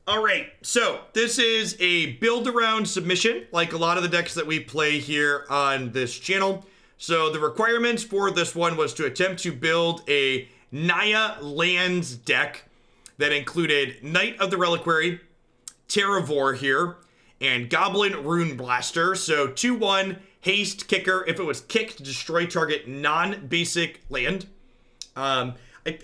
All right, so this is a build-around submission, like a lot of the decks that we play here on this channel. So the requirements for this one was to attempt to build a Naya lands deck that included Knight of the Reliquary, Terravor here, and Goblin Ruinblaster. So 2/1 haste kicker. If it was kicked, destroy target non-basic land.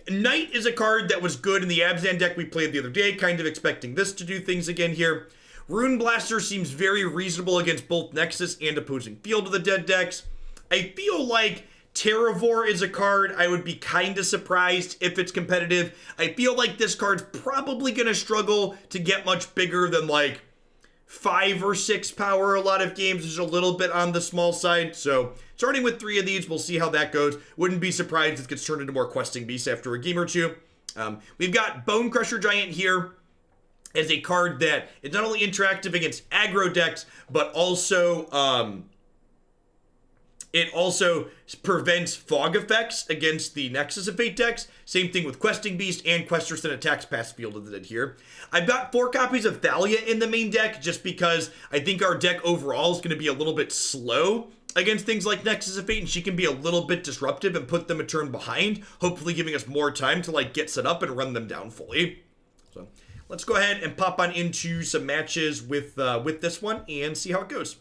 Knight is a card that was good in the Abzan deck we played the other day, kind of expecting this to do things again here. Ruinblaster seems very reasonable against both Nexus and opposing Field of the Dead decks. I feel like Terravor is a card I would be kind of surprised if it's competitive. I feel like this card's probably going to struggle to get much bigger than like 5 or 6 power. A lot of games is a little bit on the small side. So starting with 3 of these, we'll see how that goes. Wouldn't be surprised if it gets turned into more questing beasts after a game or two. We've got Bonecrusher Giant here as a card that is not only interactive against aggro decks, but also it also prevents fog effects against the Nexus of Fate decks. Same thing with Questing Beast and Questers that attacks past Field of the Dead here. I've got 4 copies of Thalia in the main deck just because I think our deck overall is going to be a little bit slow against things like Nexus of Fate, and she can be a little bit disruptive and put them a turn behind, hopefully giving us more time to like get set up and run them down fully. So let's go ahead and pop on into some matches with this one and see how it goes.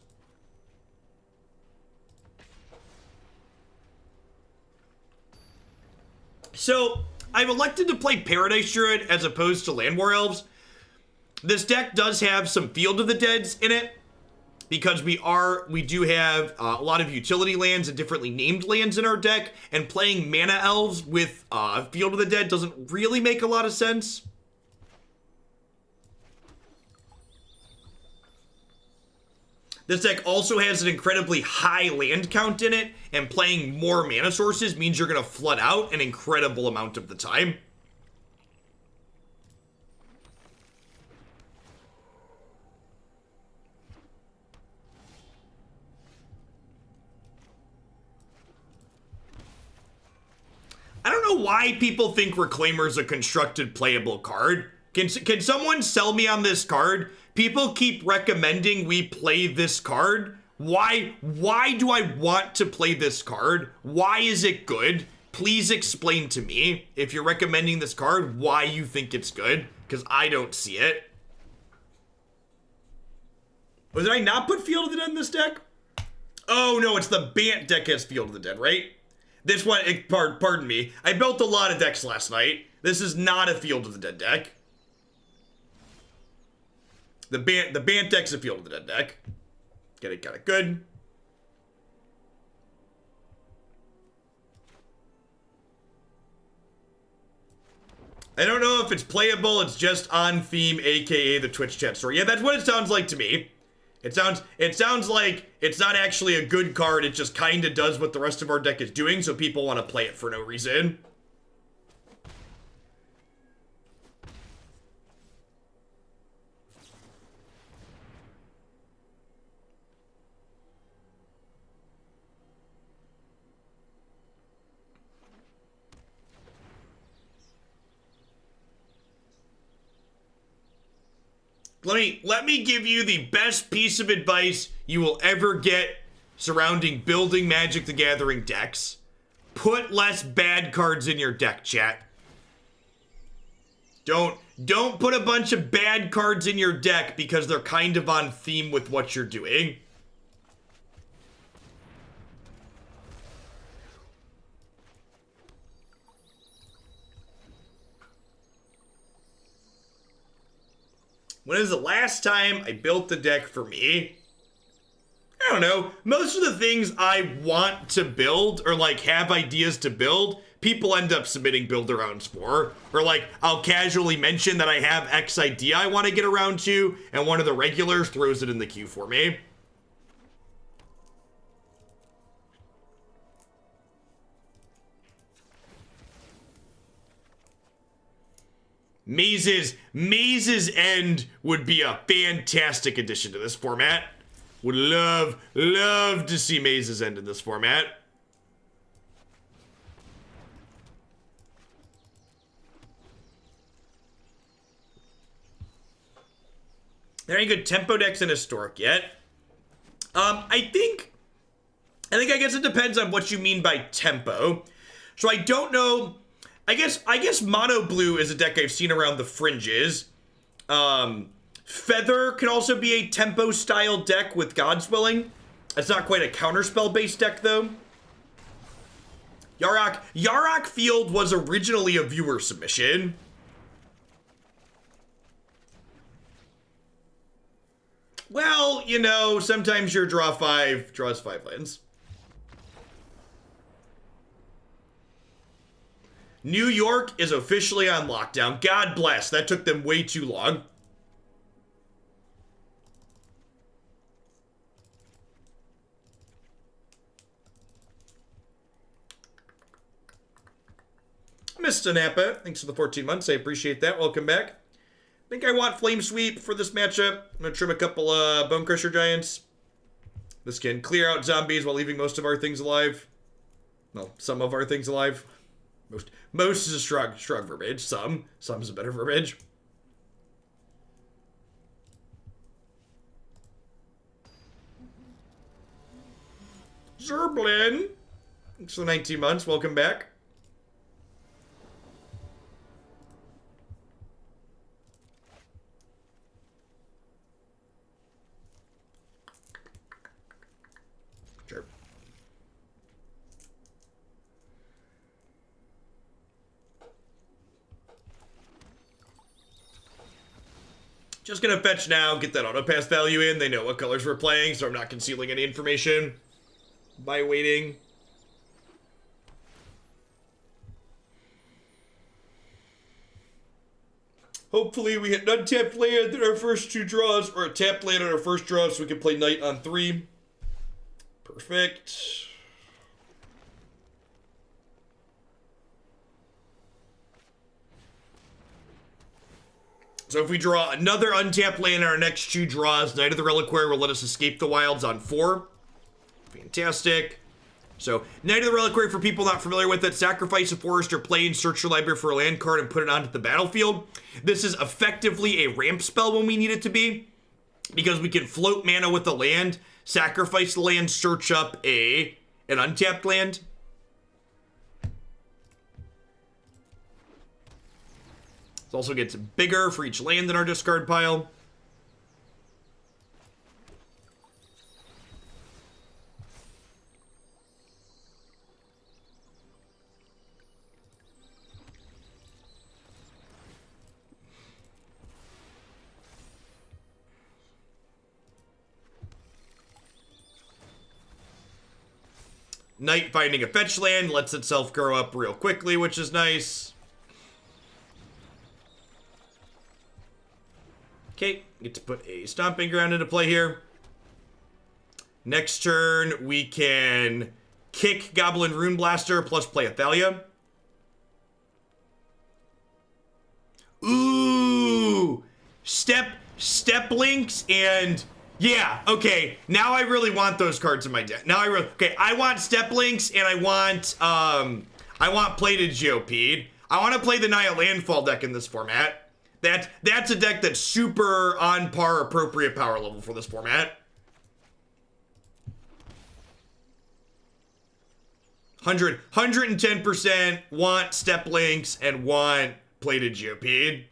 So, I've elected to play Paradise Druid as opposed to Land War Elves. This deck does have some Field of the Deads in it, because we do have a lot of utility lands and differently named lands in our deck, and playing Mana Elves with Field of the Dead doesn't really make a lot of sense. This deck also has an incredibly high land count in it, and playing more mana sources means you're going to flood out an incredible amount of the time. I don't know why people think Reclaimer's a constructed playable card. Can someone sell me on this card? People keep recommending we play this card. Why do I want to play this card? Why is it good? Please explain to me, if you're recommending this card, why you think it's good, because I don't see it. Did I not put Field of the Dead in this deck? Oh no, it's the Bant deck has Field of the Dead, right? This one, pardon me, I built a lot of decks last night. This is not a Field of the Dead deck. The Bant deck's a Field of the Dead deck. Got it good. I don't know if it's playable, it's just on theme, aka the Twitch chat story. Yeah, that's what it sounds like to me. It sounds like it's not actually a good card, it just kinda does what the rest of our deck is doing, so people want to play it for no reason. Let me give you the best piece of advice you will ever get surrounding building Magic the Gathering decks. Put less bad cards in your deck, chat. Don't put a bunch of bad cards in your deck because they're kind of on theme with what you're doing. When is the last time I built the deck for me? I don't know. Most of the things I want to build or like have ideas to build, people end up submitting build-arounds for. Or like, I'll casually mention that I have X idea I want to get around to, and one of the regulars throws it in the queue for me. Maze's End would be a fantastic addition to this format. Would love to see Maze's End in this format. There ain't good tempo decks in Historic yet. I guess it depends on what you mean by tempo. So I don't know. I guess Mono Blue is a deck I've seen around the fringes. Feather can also be a tempo style deck with God's Willing. It's not quite a counterspell based deck though. Yarok Field was originally a viewer submission. Well, you know, sometimes your draw 5 draws 5 lands. New York is officially on lockdown. God bless. That took them way too long. Mr. Napa, thanks for the 14 months. I appreciate that. Welcome back. I think I want Flame Sweep for this matchup. I'm going to trim a couple Bonecrusher Giants. This can clear out zombies while leaving most of our things alive. Well, some of our things alive. Most is a strong verbiage. Some's a better verbiage. Zerblin, thanks for the 19 months. Welcome back. Sure. Just gonna fetch now, get that auto pass value in. They know what colors we're playing, so I'm not concealing any information by waiting. Hopefully we hit an untapped land in our first 2 draws, or a tapped land on our first draw so we can play Knight on 3. Perfect. So if we draw another untapped land in our next 2 draws, Knight of the Reliquary will let us escape the wilds on 4. Fantastic. So, Knight of the Reliquary, for people not familiar with it, sacrifice a forest or play and search your library for a land card and put it onto the battlefield. This is effectively a ramp spell when we need it to be, because we can float mana with the land, sacrifice the land, search up an untapped land. It also gets bigger for each land in our discard pile. Knight finding a fetch land lets itself grow up real quickly, which is nice. Okay, get to put a Stomping Ground into play here. Next turn, we can kick Goblin Ruinblaster plus play a Thalia. Ooh! Step links and... yeah, okay. Now I really want those cards in my deck. I want Step Links and I want Plated Geopeed. I want to play the Naya Landfall deck in this format. That's a deck that's super on par appropriate power level for this format. 110% want Step Links and want Plated Geopeed.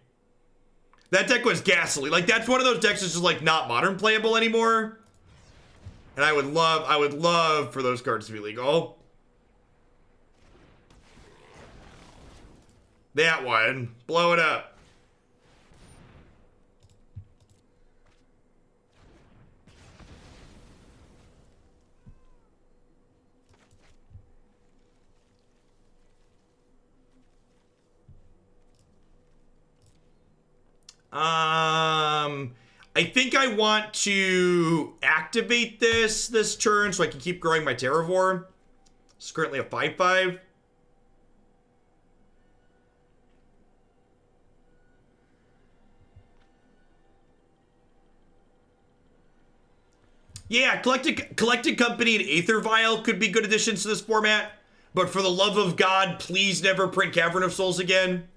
That deck was ghastly. Like, that's one of those decks that's just, like, not modern playable anymore. And I would love for those cards to be legal. That one. Blow it up. I think I want to activate this turn so I can keep growing my Terravore. It's currently a 5/5. Yeah, Collected Company and Aether Vial could be good additions to this format. But for the love of God, please never print Cavern of Souls again.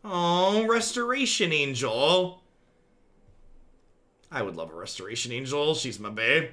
Oh, Restoration Angel. I would love a Restoration Angel. She's my babe.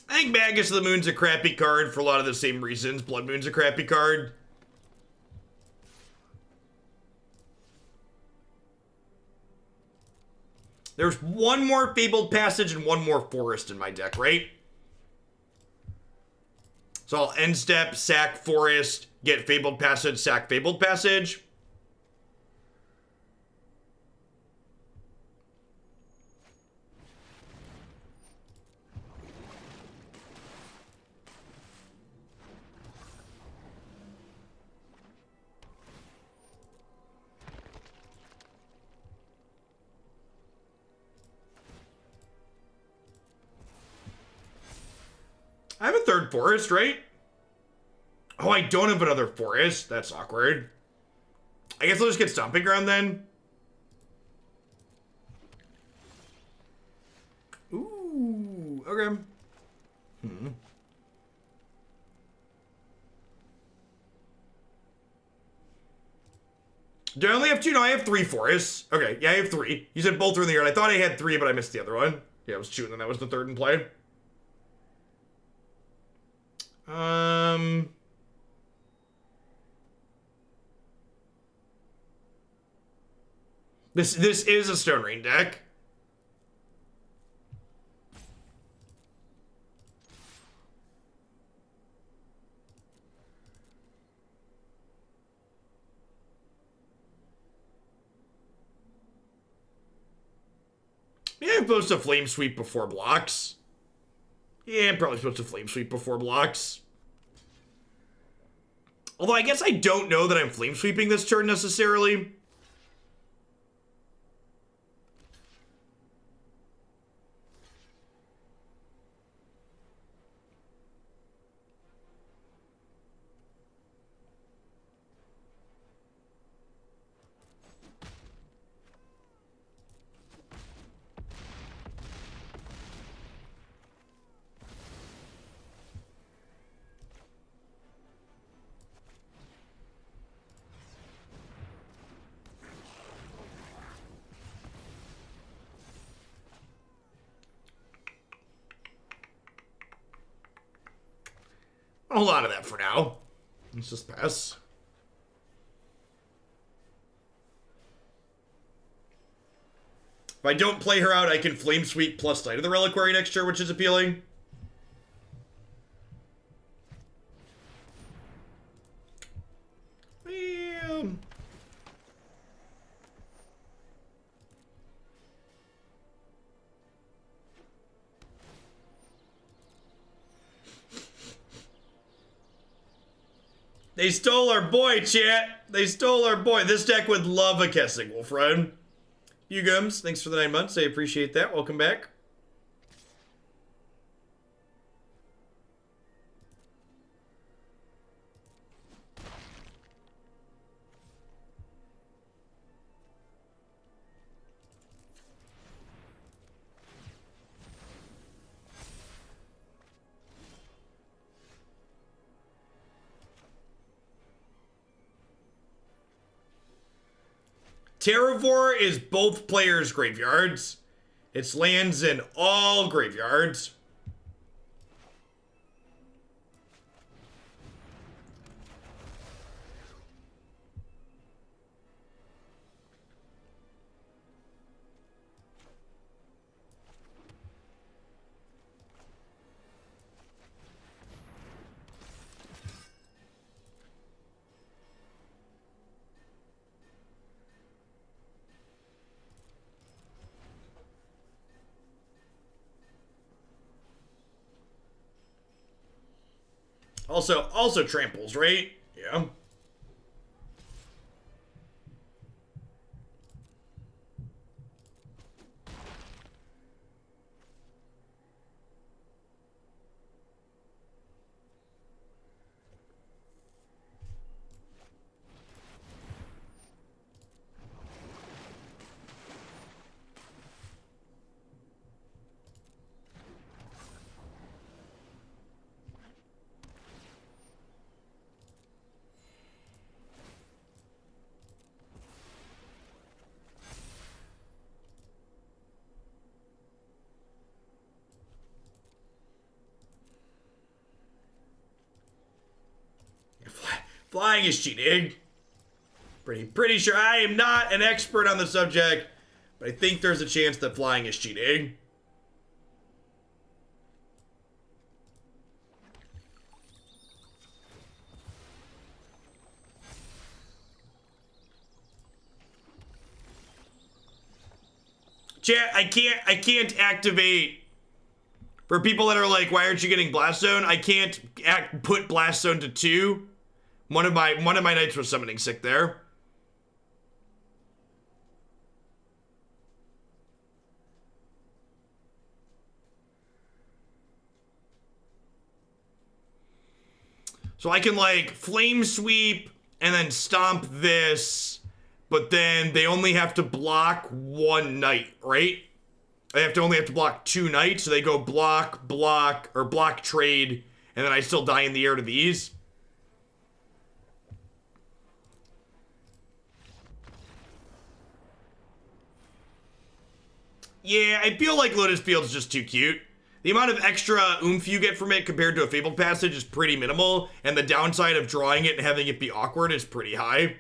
I think Magus of the Moon's a crappy card for a lot of the same reasons. Blood Moon's a crappy card. There's one more Fabled Passage and one more Forest in my deck, right? So I'll end step, sack Forest, get Fabled Passage, sack Fabled Passage. I have a third Forest, right? Oh, I don't have another Forest. That's awkward. I guess I'll just get Stomping Ground then. Ooh, okay. Do I only have two? No, I have three Forests. Okay, yeah, I have three. You said both are in the yard. I thought I had three, but I missed the other one. Yeah, I was shooting, and that was the third in play. This is a Stone Rain deck. Yeah, I'm supposed to Flame Sweep before blocks. Yeah, I'm probably supposed to Flame Sweep before blocks. Although I guess I don't know that I'm Flame Sweeping this turn necessarily. A lot of that for now. Let's just pass. If I don't play her out, I can Flame Sweep plus Knight of the Reliquary next turn, which is appealing. Man. They stole our boy, chat. They stole our boy. This deck would love a Kessing Wolf run. Gums, thanks for the 9 months. I appreciate that. Welcome back. Terravor is both players' graveyards. It's lands in all graveyards. Also tramples, right? Yeah. Flying is cheating. Pretty sure. I am not an expert on the subject, but I think there's a chance that flying is cheating. Chat, I can't activate. For people that are like, why aren't you getting Blast Zone? I can't put Blast Zone to 2. One of my knights was summoning sick there. So I can like flame sweep and then stomp this, but then they only have to block 1 knight, right? They only have to block 2 knights, so they go block, or block trade, and then I still die in the air to these. Yeah, I feel like Lotus Field is just too cute. The amount of extra oomph you get from it compared to a Fabled Passage is pretty minimal, and the downside of drawing it and having it be awkward is pretty high.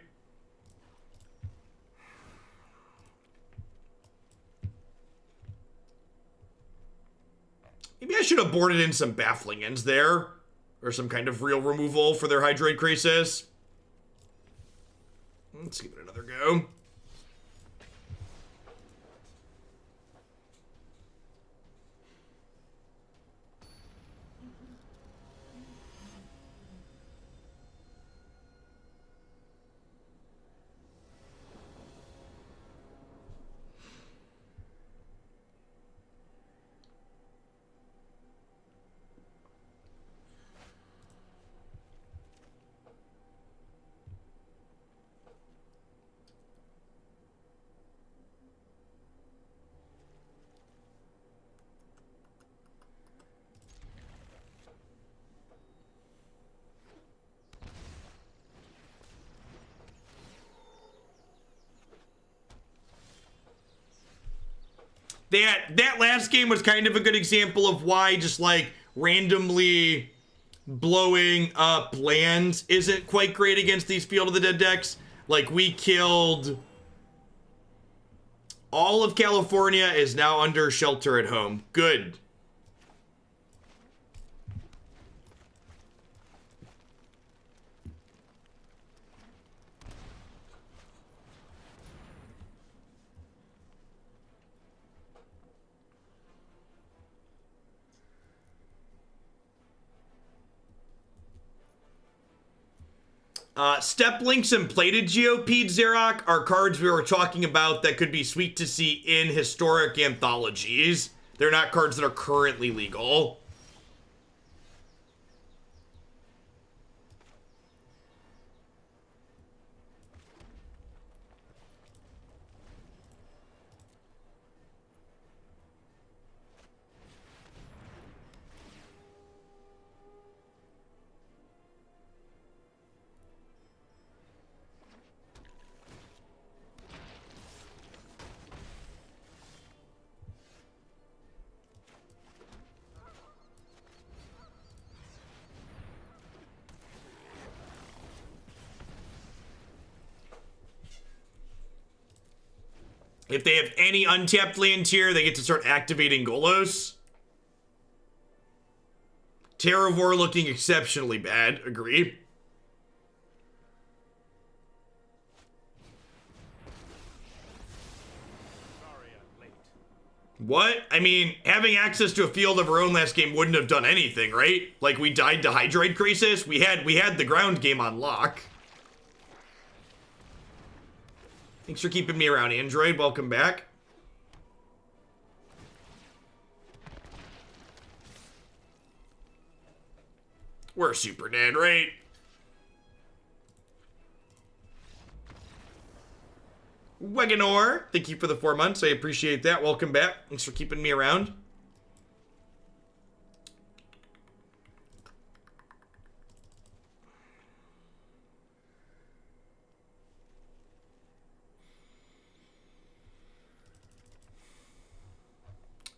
Maybe I should have boarded in some Baffling Ends there, or some kind of real removal for their Hydroid Crisis. Let's give it another go. That last game was kind of a good example of why just like randomly blowing up lands isn't quite great against these Field of the Dead decks. Like, we killed all of California is now under shelter at home. Good. Step Links and Plated GOP Xerox are cards we were talking about that could be sweet to see in historic anthologies. They're not cards that are currently legal. If they have any untapped land here, they get to start activating Golos. Terravor looking exceptionally bad. Agree. What? I mean, having access to a field of our own last game wouldn't have done anything, right? Like, we died to Hydroid Crisis. We had the ground game on lock. Thanks for keeping me around, Android. Welcome back. We're super dead, right? Weganor, thank you for the 4 months. I appreciate that. Welcome back. Thanks for keeping me around.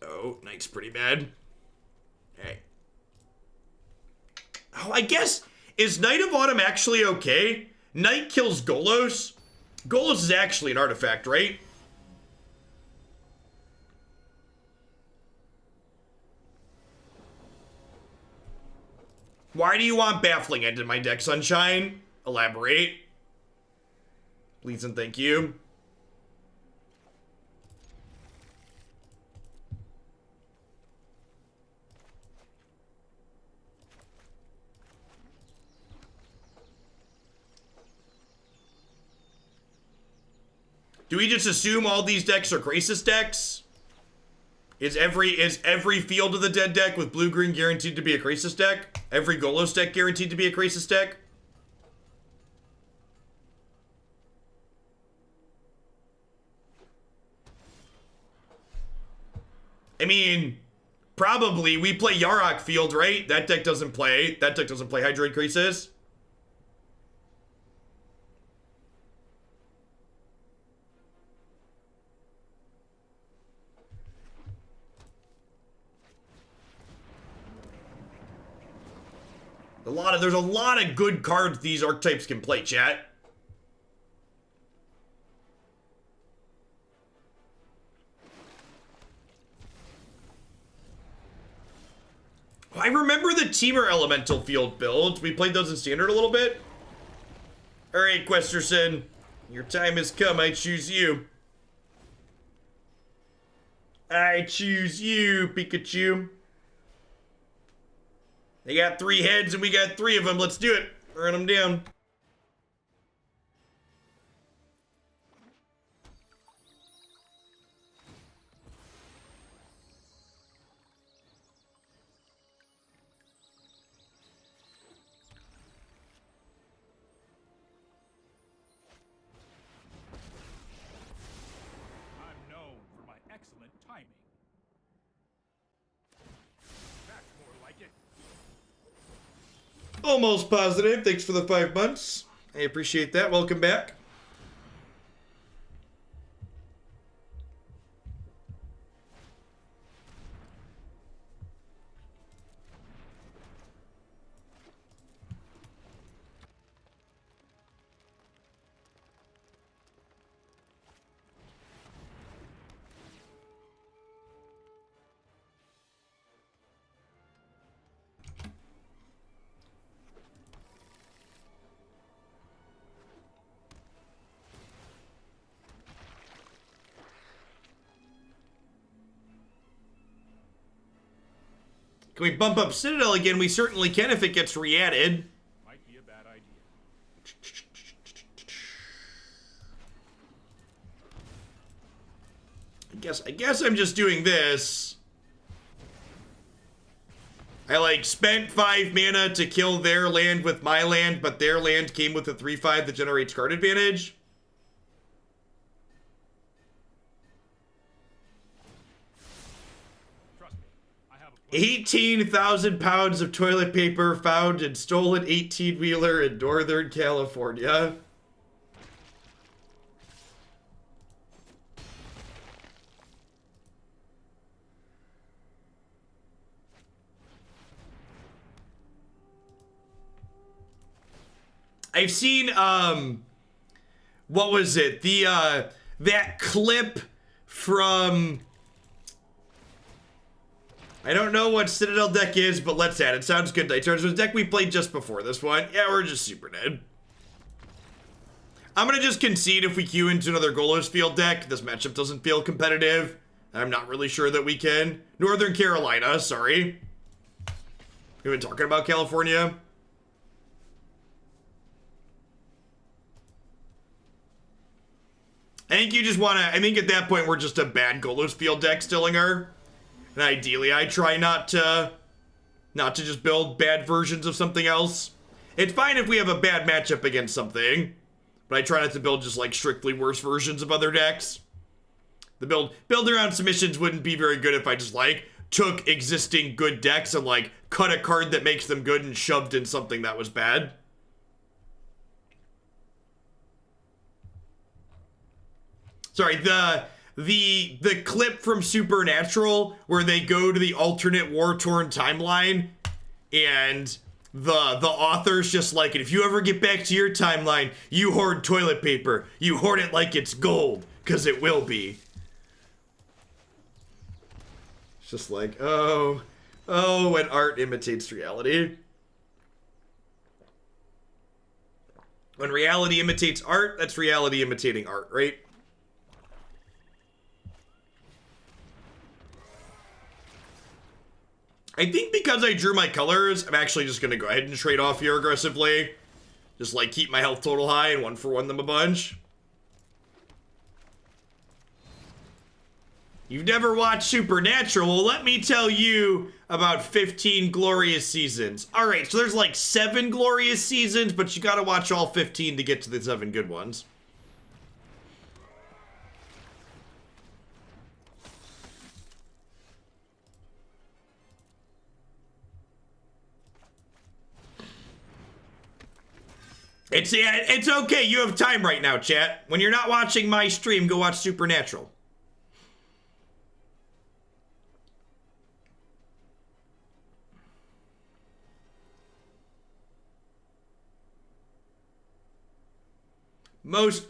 Oh, Night's pretty bad. Hey. Oh, I guess, is Night of Autumn actually okay? Night kills Golos. Golos is actually an artifact, right? Why do you want Baffling End in my deck, Sunshine? Elaborate. Please and thank you. Do we just assume all these decks are Crisis decks? Is every Field of the Dead deck with blue-green guaranteed to be a Crisis deck? Every Golos deck guaranteed to be a Crisis deck? I mean, probably. We play Yarok Field, right? That deck doesn't play Hydroid Crisis. There's a lot of good cards these archetypes can play, chat. I remember the Teamer Elemental Field builds. We played those in Standard a little bit. Alright, Questerson. Your time has come. I choose you. I choose you, Pikachu. They got 3 heads and we got 3 of them. Let's do it. Run them down. I'm known for my excellent timing. That's more like it. Almost positive. Thanks for the 5 months. I appreciate that. Welcome back. Can we bump up Citadel again? We certainly can if it gets re-added. Might be a bad idea. I guess I'm just doing this. I spent 5 mana to kill their land with my land, but their land came with a 3/5 that generates card advantage. 18,000 pounds of toilet paper found in stolen 18-wheeler in Northern California. I've seen, what was it? That clip from... I don't know what Citadel deck is, but let's add it. Sounds good. It was a deck we played just before this one. Yeah, we're just super dead. I'm going to just concede if we queue into another Golos Field deck. This matchup doesn't feel competitive. I'm not really sure that we can. Northern Carolina, sorry. We've been talking about California. I think you just want to... I think at that point, we're just a bad Golos field deck, Stillinger. And ideally, I try not to just build bad versions of something else. It's fine if we have a bad matchup against something. But I try not to build just, like, strictly worse versions of other decks. The build around submissions wouldn't be very good if I just, like, took existing good decks and, like, cut a card that makes them good and shoved in something that was bad. Sorry, the clip from Supernatural where they go to the alternate war-torn timeline and the author's just like, if you ever get back to your timeline, you hoard toilet paper. You hoard it like it's gold, because it will be. It's just like, oh, when art imitates reality. When reality imitates art, that's reality imitating art, right? I think because I drew my colors, I'm actually just going to go ahead and trade off here aggressively. Just, like, keep my health total high and 1-for-1 them a bunch. You've never watched Supernatural? Well, let me tell you about 15 glorious seasons. Alright, so there's, like, 7 glorious seasons, but you gotta watch all 15 to get to the 7 good ones. It's okay. You have time right now, chat. When you're not watching my stream, go watch Supernatural. Most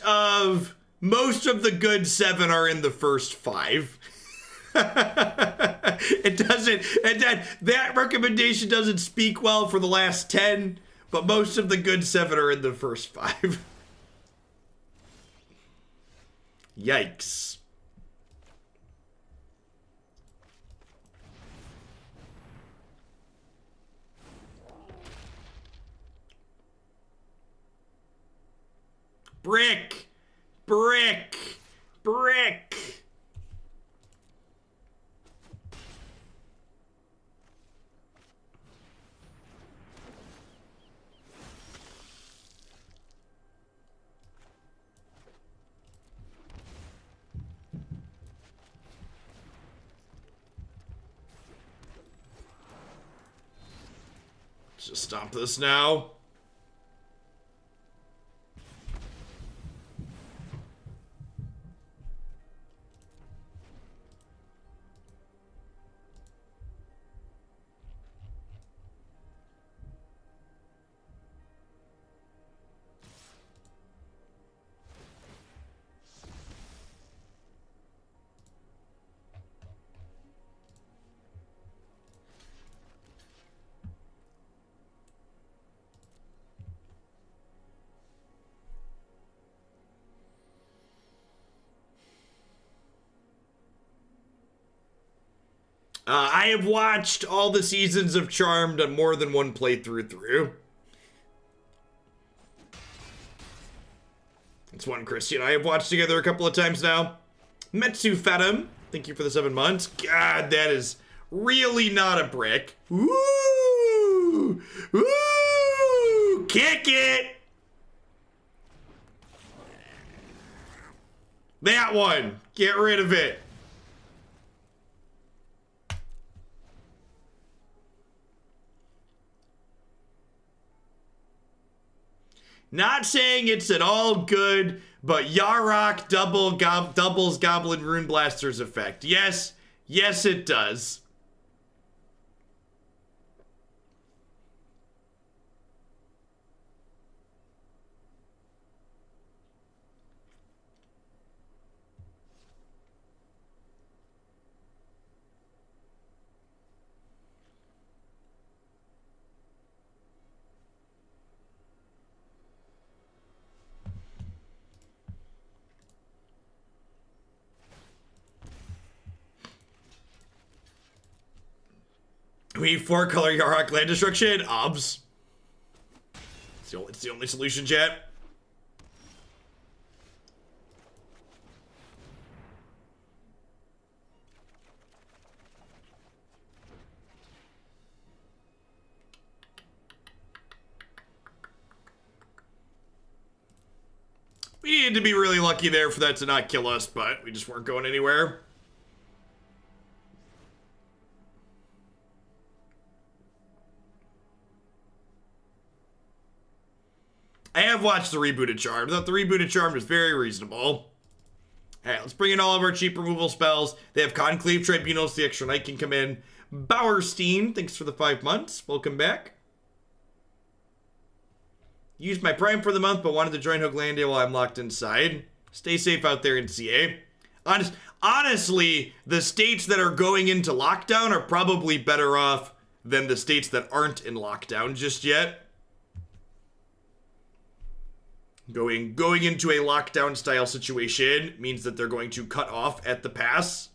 of the good 7 are in the first 5. It doesn't, and that recommendation doesn't speak well for the last 10. But most of the good 7 are in the first 5. Yikes. Brick! Brick! Brick! Just stomp this now. I have watched all the seasons of Charmed on more than one playthrough through. It's one Christy and I have watched together a couple of times now. Metsu Fathom, thank you for the 7 months. God, that is really not a brick. Woo! Woo! Kick it! That one. Get rid of it. Not saying it's at all good, but Yarok doubles Goblin Ruinblaster's effect. Yes, yes it does. We need 4-color Yarok land destruction. Obs. It's the only solution, chat. We needed to be really lucky there for that to not kill us, but we just weren't going anywhere. I have watched the rebooted Charmed. I thought the rebooted Charmed was very reasonable. Alright, let's bring in all of our cheap removal spells. They have Conclave Tribunals, the extra knight can come in. Bauerstein, thanks for the 5 months. Welcome back. Used my Prime for the month, but wanted to join Hooglandia while I'm locked inside. Stay safe out there in CA. Honestly, the states that are going into lockdown are probably better off than the states that aren't in lockdown just yet. Going into a lockdown style situation means that they're going to cut off at the pass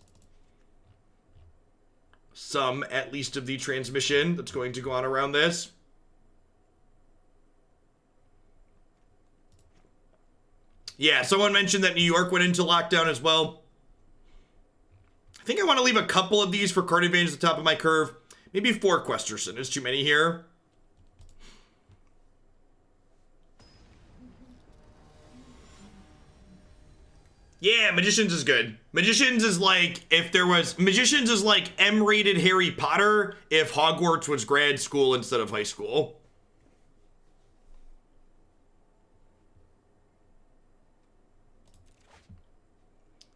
some, at least, of the transmission that's going to go on around this. Yeah, someone mentioned that New York went into lockdown as well. I think I want to leave a couple of these for card advantage at the top of my curve. Maybe 4 Questerson. There's too many here. Yeah, Magicians is good. Magicians is like, Magicians is like M-rated Harry Potter if Hogwarts was grad school instead of high school.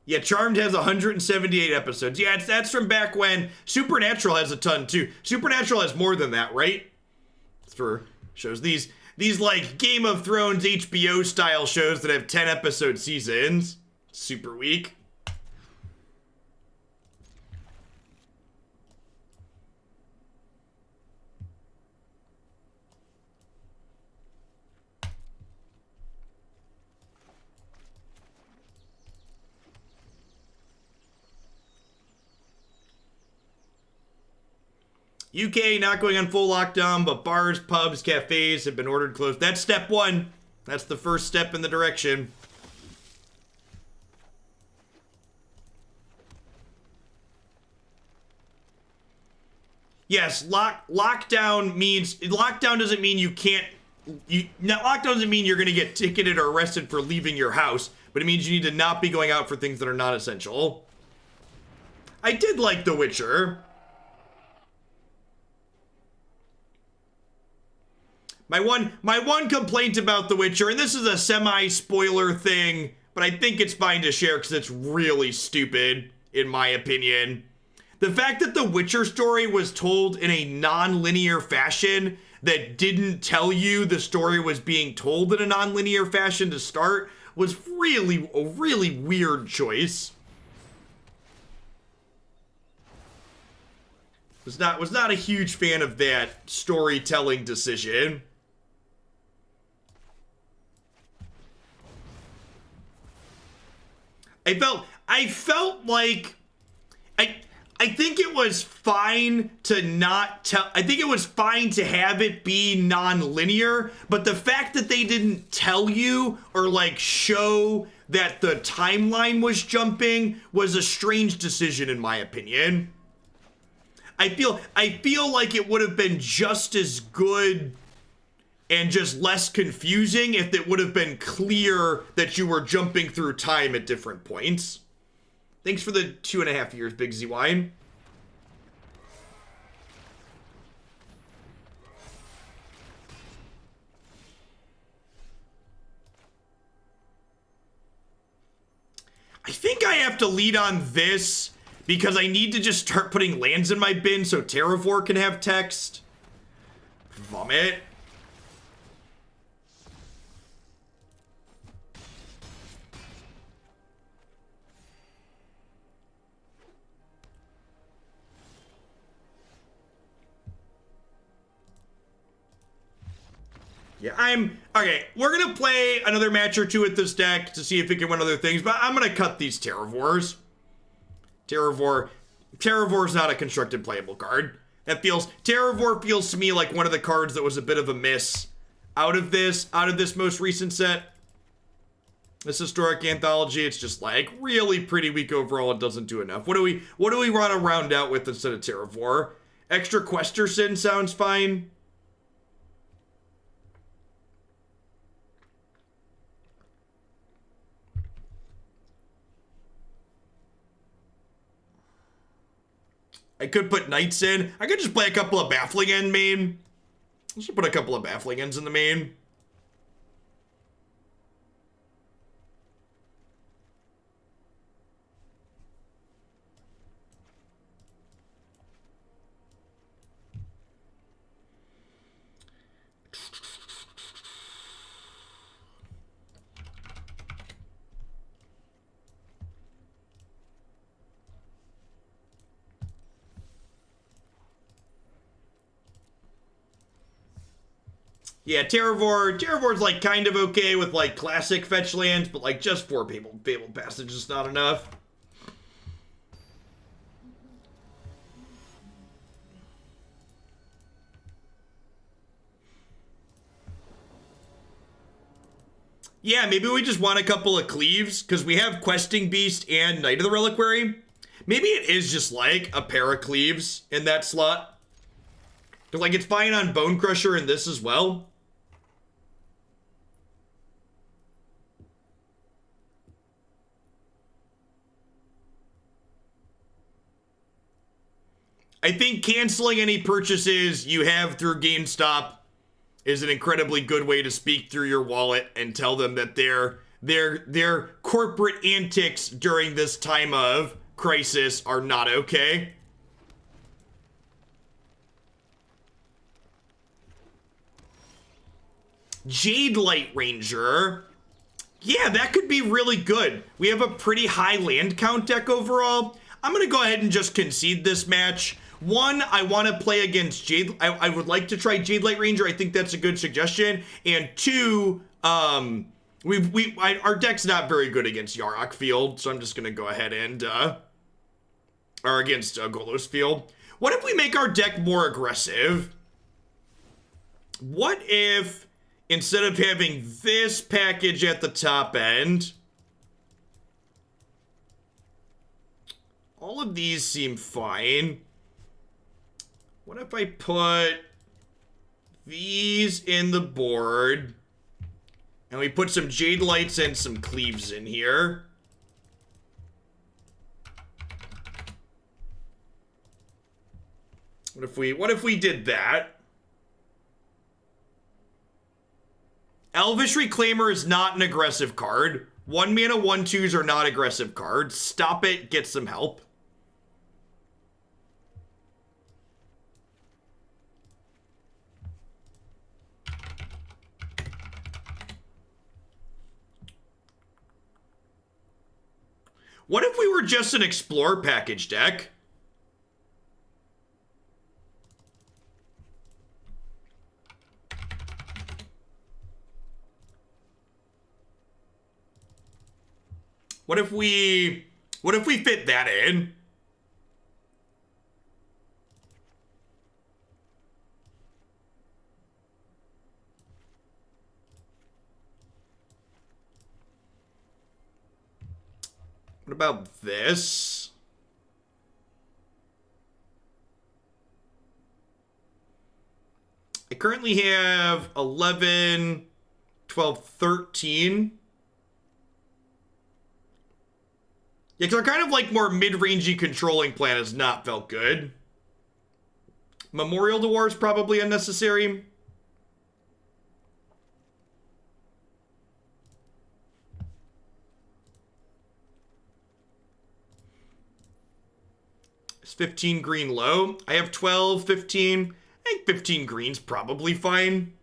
Yeah, Charmed has 178 episodes. Yeah, that's from back when. Supernatural has a ton too. Supernatural has more than that, right? For shows these like Game of Thrones HBO style shows that have 10 episode seasons. Super weak. UK not going on full lockdown, but bars, pubs, cafes have been ordered closed. That's step 1. That's the first step in the direction. Yes, lockdown doesn't mean you can't. Lockdown doesn't mean you're going to get ticketed or arrested for leaving your house, but it means you need to not be going out for things that are not essential. I did like The Witcher. My one complaint about The Witcher, and this is a semi-spoiler thing, but I think it's fine to share because it's really stupid, in my opinion. The fact that the Witcher story was told in a non-linear fashion that didn't tell you the story was being told in a non-linear fashion to start was really a really weird choice. Was not a huge fan of that storytelling decision. I felt like I think it was fine to not tell. I think it was fine to have it be non-linear, but the fact that they didn't tell you or like show that the timeline was jumping was a strange decision, in my opinion. I feel like it would have been just as good and just less confusing if it would have been clear that you were jumping through time at different points. Thanks for the 2.5 years, Big Z Wine. I think I have to lead on this because I need to just start putting lands in my bin so Terravore can have text. Vomit. Yeah, okay, we're gonna play another match or two with this deck to see if it can win other things, but I'm gonna cut these Terravores. Terravore's not a constructed playable card. Terravor feels to me like one of the cards that was a bit of a miss out of this most recent set. This historic anthology, it's just like really pretty weak overall. It doesn't do enough. What do we want to round out with instead of Terravor? Extra Questerson sounds fine. I could put Knights in. I could just play a couple of Baffling End main. I should put a couple of Baffling Ends in the main. Yeah, Terravor's like kind of okay with like classic fetch lands, but like just 4 Fabled Passage is not enough. Yeah, maybe we just want a couple of Cleaves, because we have Questing Beast and Knight of the Reliquary. Maybe it is just like a pair of Cleaves in that slot. But like it's fine on Bonecrusher in this as well. I think canceling any purchases you have through GameStop is an incredibly good way to speak through your wallet and tell them that their corporate antics during this time of crisis are not okay. Jadelight Ranger. Yeah, that could be really good. We have a pretty high land count deck overall. I'm going to go ahead and just concede this match. One, I want to play against I would like to try Jadelight Ranger. I think that's a good suggestion. And two, our deck's not very good against Yarok Field, so I'm just going to go ahead and, or against Golos Field. What if we make our deck more aggressive? What if, instead of having this package at the top end, all of these seem fine. What if I put these in the board and we put some Jadelights and some Cleaves in here? What if we did that? Elvish Reclaimer is not an aggressive card. 1-mana 1/2s are not aggressive cards. Stop it, get some help. What if we were just an Explore package deck? What if we fit that in? What about this? I currently have 11, 12, 13. Yeah, because our kind of like more mid-rangey controlling plan has not felt good. Memorial to War is probably unnecessary. Is 15 green low? I have 12, 15. I think 15 green's probably fine.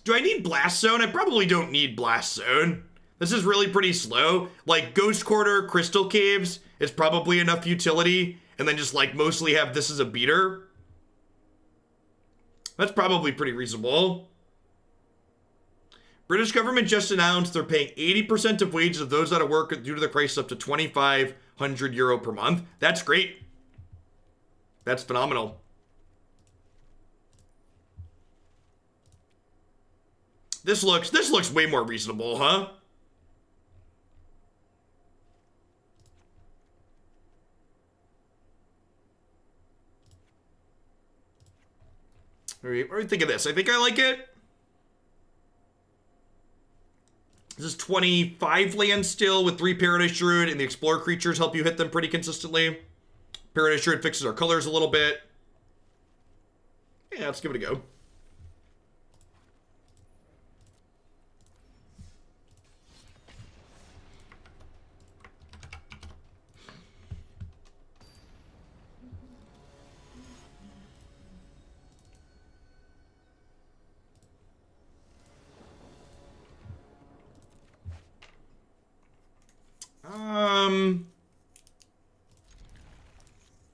Do I need Blast Zone? I probably don't need Blast Zone. This is really pretty slow. Like, Ghost Quarter, Crystal Caves is probably enough utility. And then just, like, mostly have this as a beater. That's probably pretty reasonable. British government just announced they're paying 80% of wages of those out of work due to the crisis up to €2,500 per month. That's great. That's phenomenal. This looks way more reasonable, huh? All right, what do you think of this? I think I like it. This is 25 land still with 3 Paradise Druid, and the Explorer creatures help you hit them pretty consistently. Paradise Druid fixes our colors a little bit. Yeah, let's give it a go.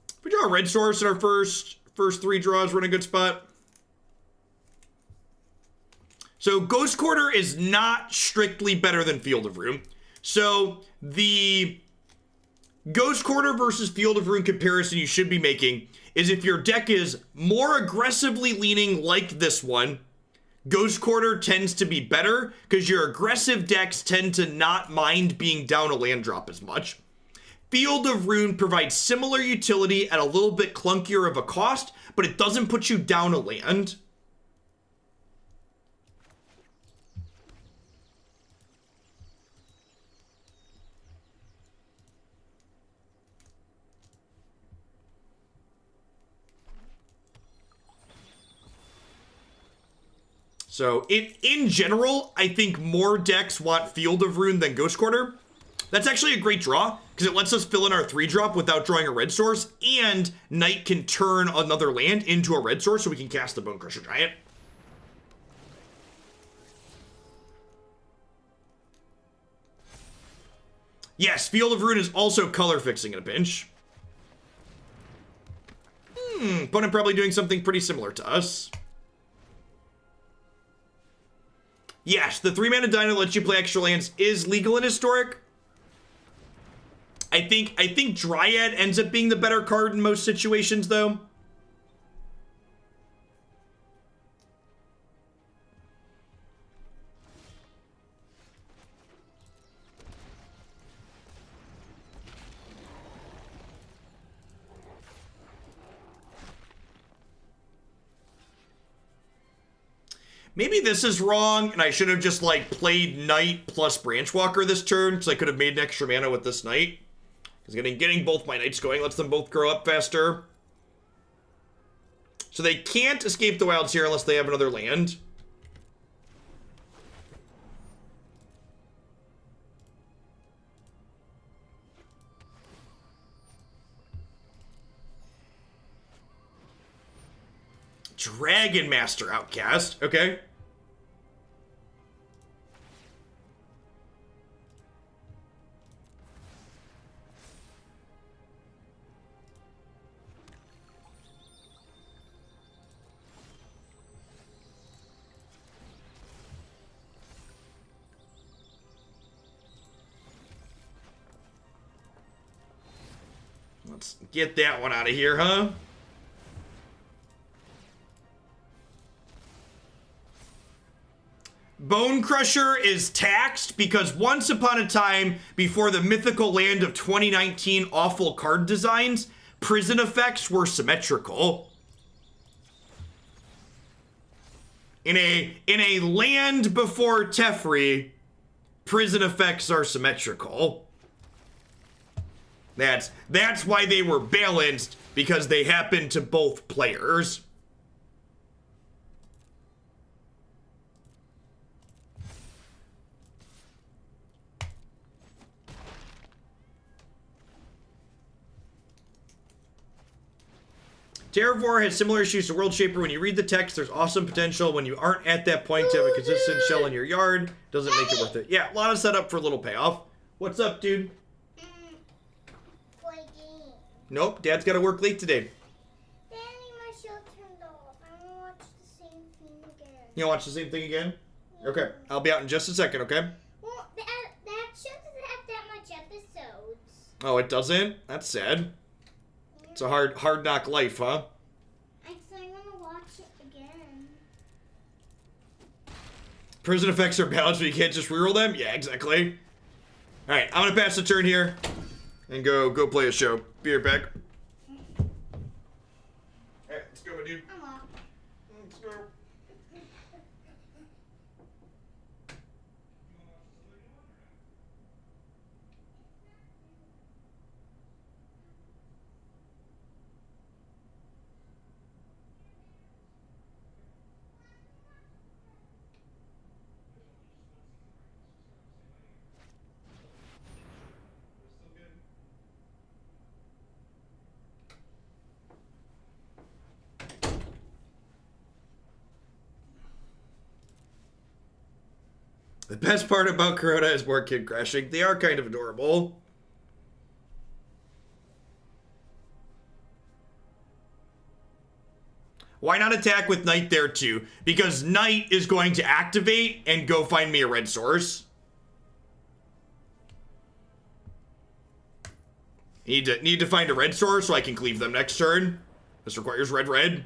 If we draw a red source in our first 3 draws, we're in a good spot. So Ghost Quarter is not strictly better than Field of Ruin. So the Ghost Quarter versus Field of Ruin comparison you should be making is if your deck is more aggressively leaning like this one, Ghost Quarter tends to be better because your aggressive decks tend to not mind being down a land drop as much. Field of Ruin provides similar utility at a little bit clunkier of a cost, but it doesn't put you down a land. So in general, I think more decks want Field of Ruin than Ghost Quarter. That's actually a great draw because it lets us fill in our 3-drop without drawing a red source, and Knight can turn another land into a red source so we can cast the Bonecrusher Giant. Yes, Field of Ruin is also color fixing in a pinch. Opponent probably doing something pretty similar to us. Yes, the 3-mana Dino that lets you play extra lands is legal in Historic. I think Dryad ends up being the better card in most situations, though. Maybe this is wrong, and I should have just, like, played Knight plus Branchwalker this turn, because I could have made an extra mana with this Knight. Because getting both my Knights going lets them both grow up faster. So they can't escape the Wilds here unless they have another land. Dragon Master Outcast. Okay. Let's get that one out of here, huh? Bonecrusher is taxed because once upon a time, before the mythical land of 2019 awful card designs, prison effects were symmetrical. In a land before Teferi, prison effects are symmetrical. That's why they were balanced, because they happened to both players. Terravor has similar issues to World Shaper. When you read the text, there's awesome potential. When you aren't at that point to have a consistent shell in your yard, doesn't make it worth it. Yeah, a lot of setup for a little payoff. What's up, dude? Play game. Nope, Dad's got to work late today. Daddy, my show turned off. I want to watch the same thing again. You want to watch the same thing again? Yeah. Okay, I'll be out in just a second, okay? Well, that show doesn't have that much episodes. Oh, it doesn't? That's sad. It's a hard knock life, huh? I want to watch it again. Prison effects are balanced, but you can't just reroll them? Yeah, exactly. Alright, I'm gonna pass the turn here. And go play a show. Be right back. Alright, let's go, my dude. I'm off. Let's go. The best part about Corona is more kid crashing. They are kind of adorable. Why not attack with Knight there too? Because Knight is going to activate and go find me a red source. Need to find a red source so I can cleave them next turn. This requires red.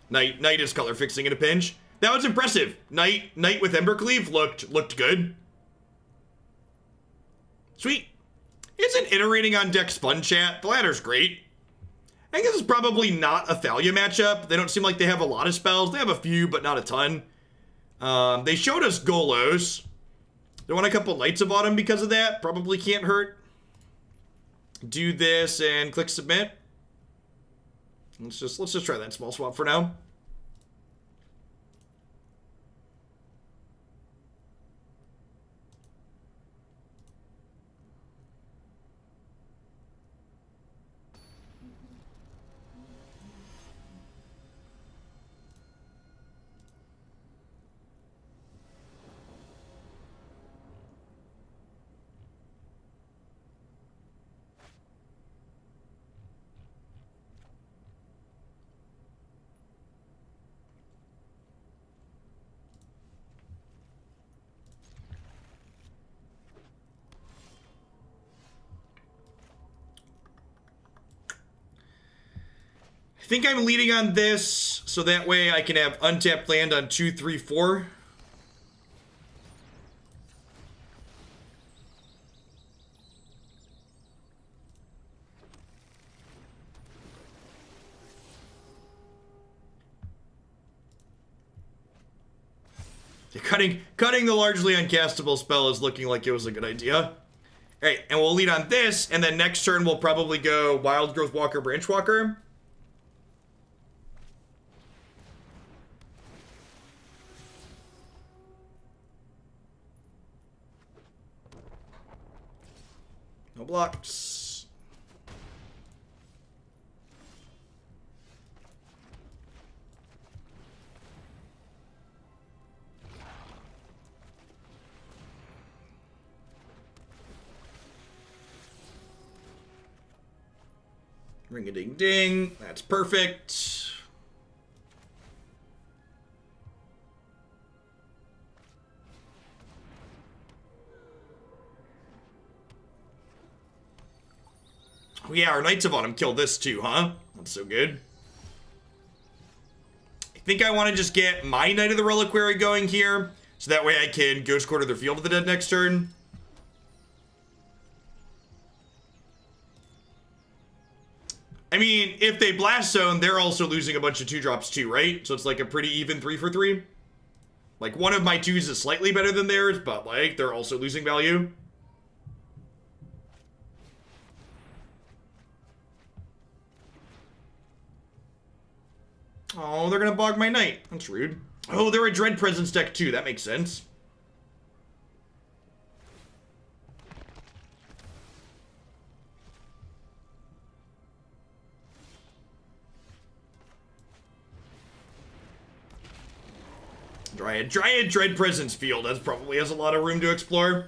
Knight is color fixing in a pinch. That was impressive. Knight with Embercleave looked good. Sweet. Isn't iterating on decks fun, chat? The ladder's great. I think this is probably not a Thalia matchup. They don't seem like they have a lot of spells. They have a few, but not a ton. They showed us Golos. They won a couple Knights of Autumn because of that. Probably can't hurt. Do this and click submit. Let's just try that small swap for now. I think I'm leading on this, so that way I can have untapped land on 2, 3, 4. Cutting the largely uncastable spell is looking like it was a good idea. Alright, and we'll lead on this, and then next turn we'll probably go Wildgrowth Walker, Branchwalker. No blocks. Ring-a-ding-ding. That's perfect. Oh yeah, our Knights of Autumn killed this too, huh? That's so good. I think I want to just get my Knight of the Reliquary going here, so that way I can Ghost Quarter their Field of the Dead next turn. I mean, if they Blast Zone, they're also losing a bunch of 2-drops too, right? So it's like a pretty even 3 for 3. Like, one of my 2s is slightly better than theirs, but like, they're also losing value. Oh, they're gonna bog my Knight. That's rude. Oh, they're a Dread Presence deck too. That makes sense. Dryad Dread Presence Field. That probably has a lot of room to explore.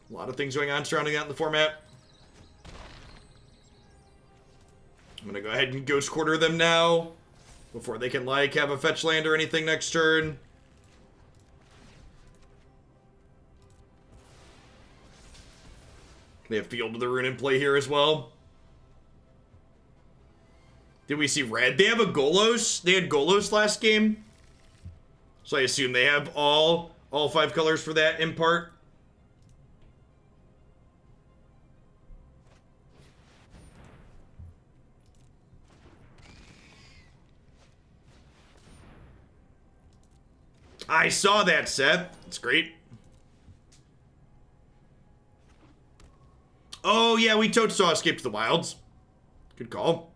A lot of things going on surrounding that in the format. I'm gonna go ahead and Ghost Quarter them now, before they can, like, have a fetch land or anything next turn. They have Field of the Rune in play here as well. Did we see red? They have a Golos. They had Golos last game. So I assume they have all 5 colors for that in part. I saw that, Seth. It's great. Oh, yeah, we totes saw Escape to the Wilds. Good call.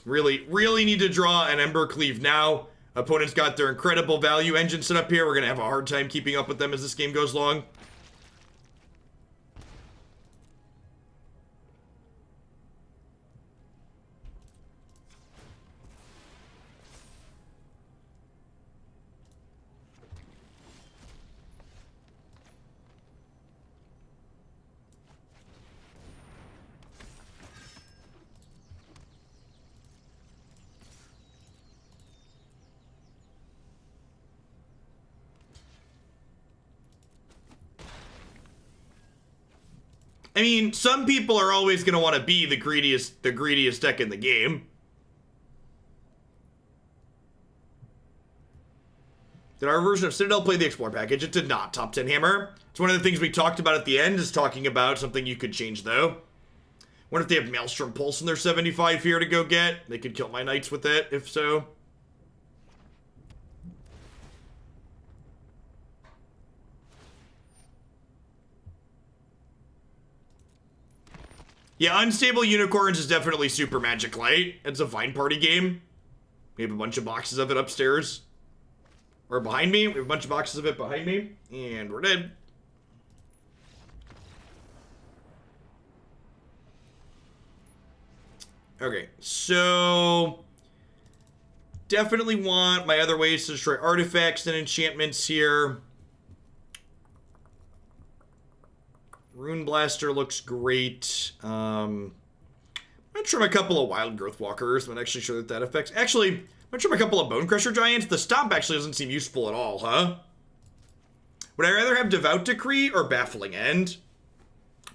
Really need to draw an Embercleave now. Opponents got their incredible value engine set up here. We're going to have a hard time keeping up with them as this game goes long. I mean, some people are always going to want to be the greediest deck in the game. Did our version of Citadel play the Explore package? It did not. Top 10 Hammer. It's one of the things we talked about at the end, is talking about something you could change, though. Wonder if they have Maelstrom Pulse in their 75 here to go get. They could kill my Knights with it, if so. Yeah, Unstable Unicorns is definitely super Magic Light. It's a fine party game. We have a bunch of boxes of it upstairs. Or behind me. We have a bunch of boxes of it behind me. And we're dead. Okay, so... definitely want my other ways to destroy artifacts and enchantments here. Ruinblaster looks great. I'm gonna trim a couple of Wildgrowth Walkers. I'm not actually sure that affects. Actually, I'm gonna trim a couple of Bonecrusher Giants. The Stomp actually doesn't seem useful at all, huh? Would I rather have Devout Decree or Baffling End?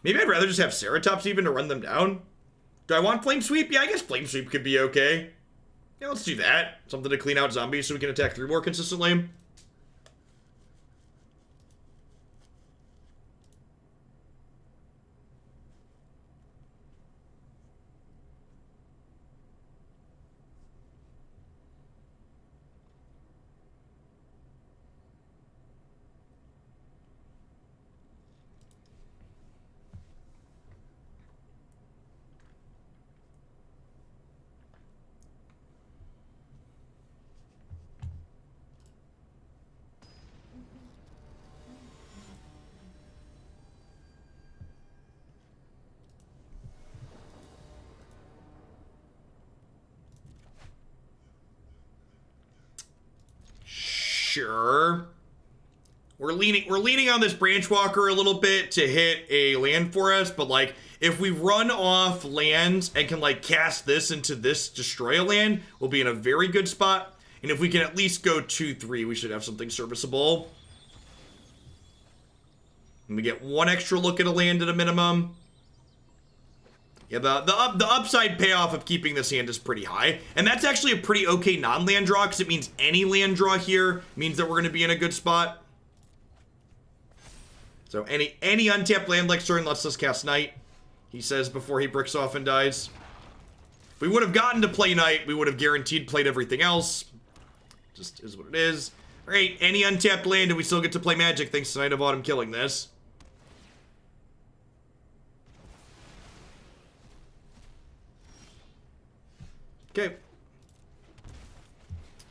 Maybe I'd rather just have Ceratops even to run them down. Do I want Flame Sweep? Yeah, I guess Flame Sweep could be okay. Yeah, let's do that. Something to clean out zombies so we can attack through more consistently. Sure. We're leaning on this Branchwalker a little bit to hit a land for us, but like if we run off lands and can like cast this into this destroy a land, we'll be in a very good spot. And if we can at least go 2-3, we should have something serviceable. And we get one extra look at a land at a minimum. Yeah, the upside payoff of keeping this hand is pretty high. And that's actually a pretty okay non-land draw, because it means any land draw here means that we're going to be in a good spot. So any untapped land next turn lets us cast Knight, he says before he bricks off and dies. If we would have gotten to play Knight, we would have guaranteed played everything else. Just is what it is. Alright, any untapped land and we still get to play Magic thanks to Knight of Autumn killing this. Okay.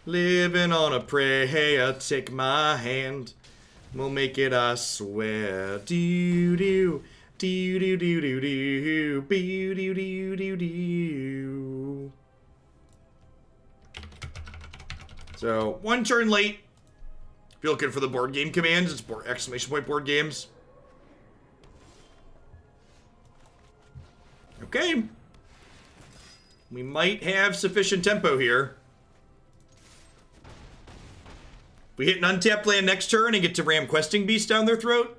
Living on a prayer, take my hand. We'll make it, I swear. Do-do, do-do-do-do-do, do-do-do-do-do. So, one turn late. If you're looking for the board game commands, it's exclamation point board games. Okay. We might have sufficient tempo here. We hit an untapped land next turn and get to ram Questing Beast down their throat.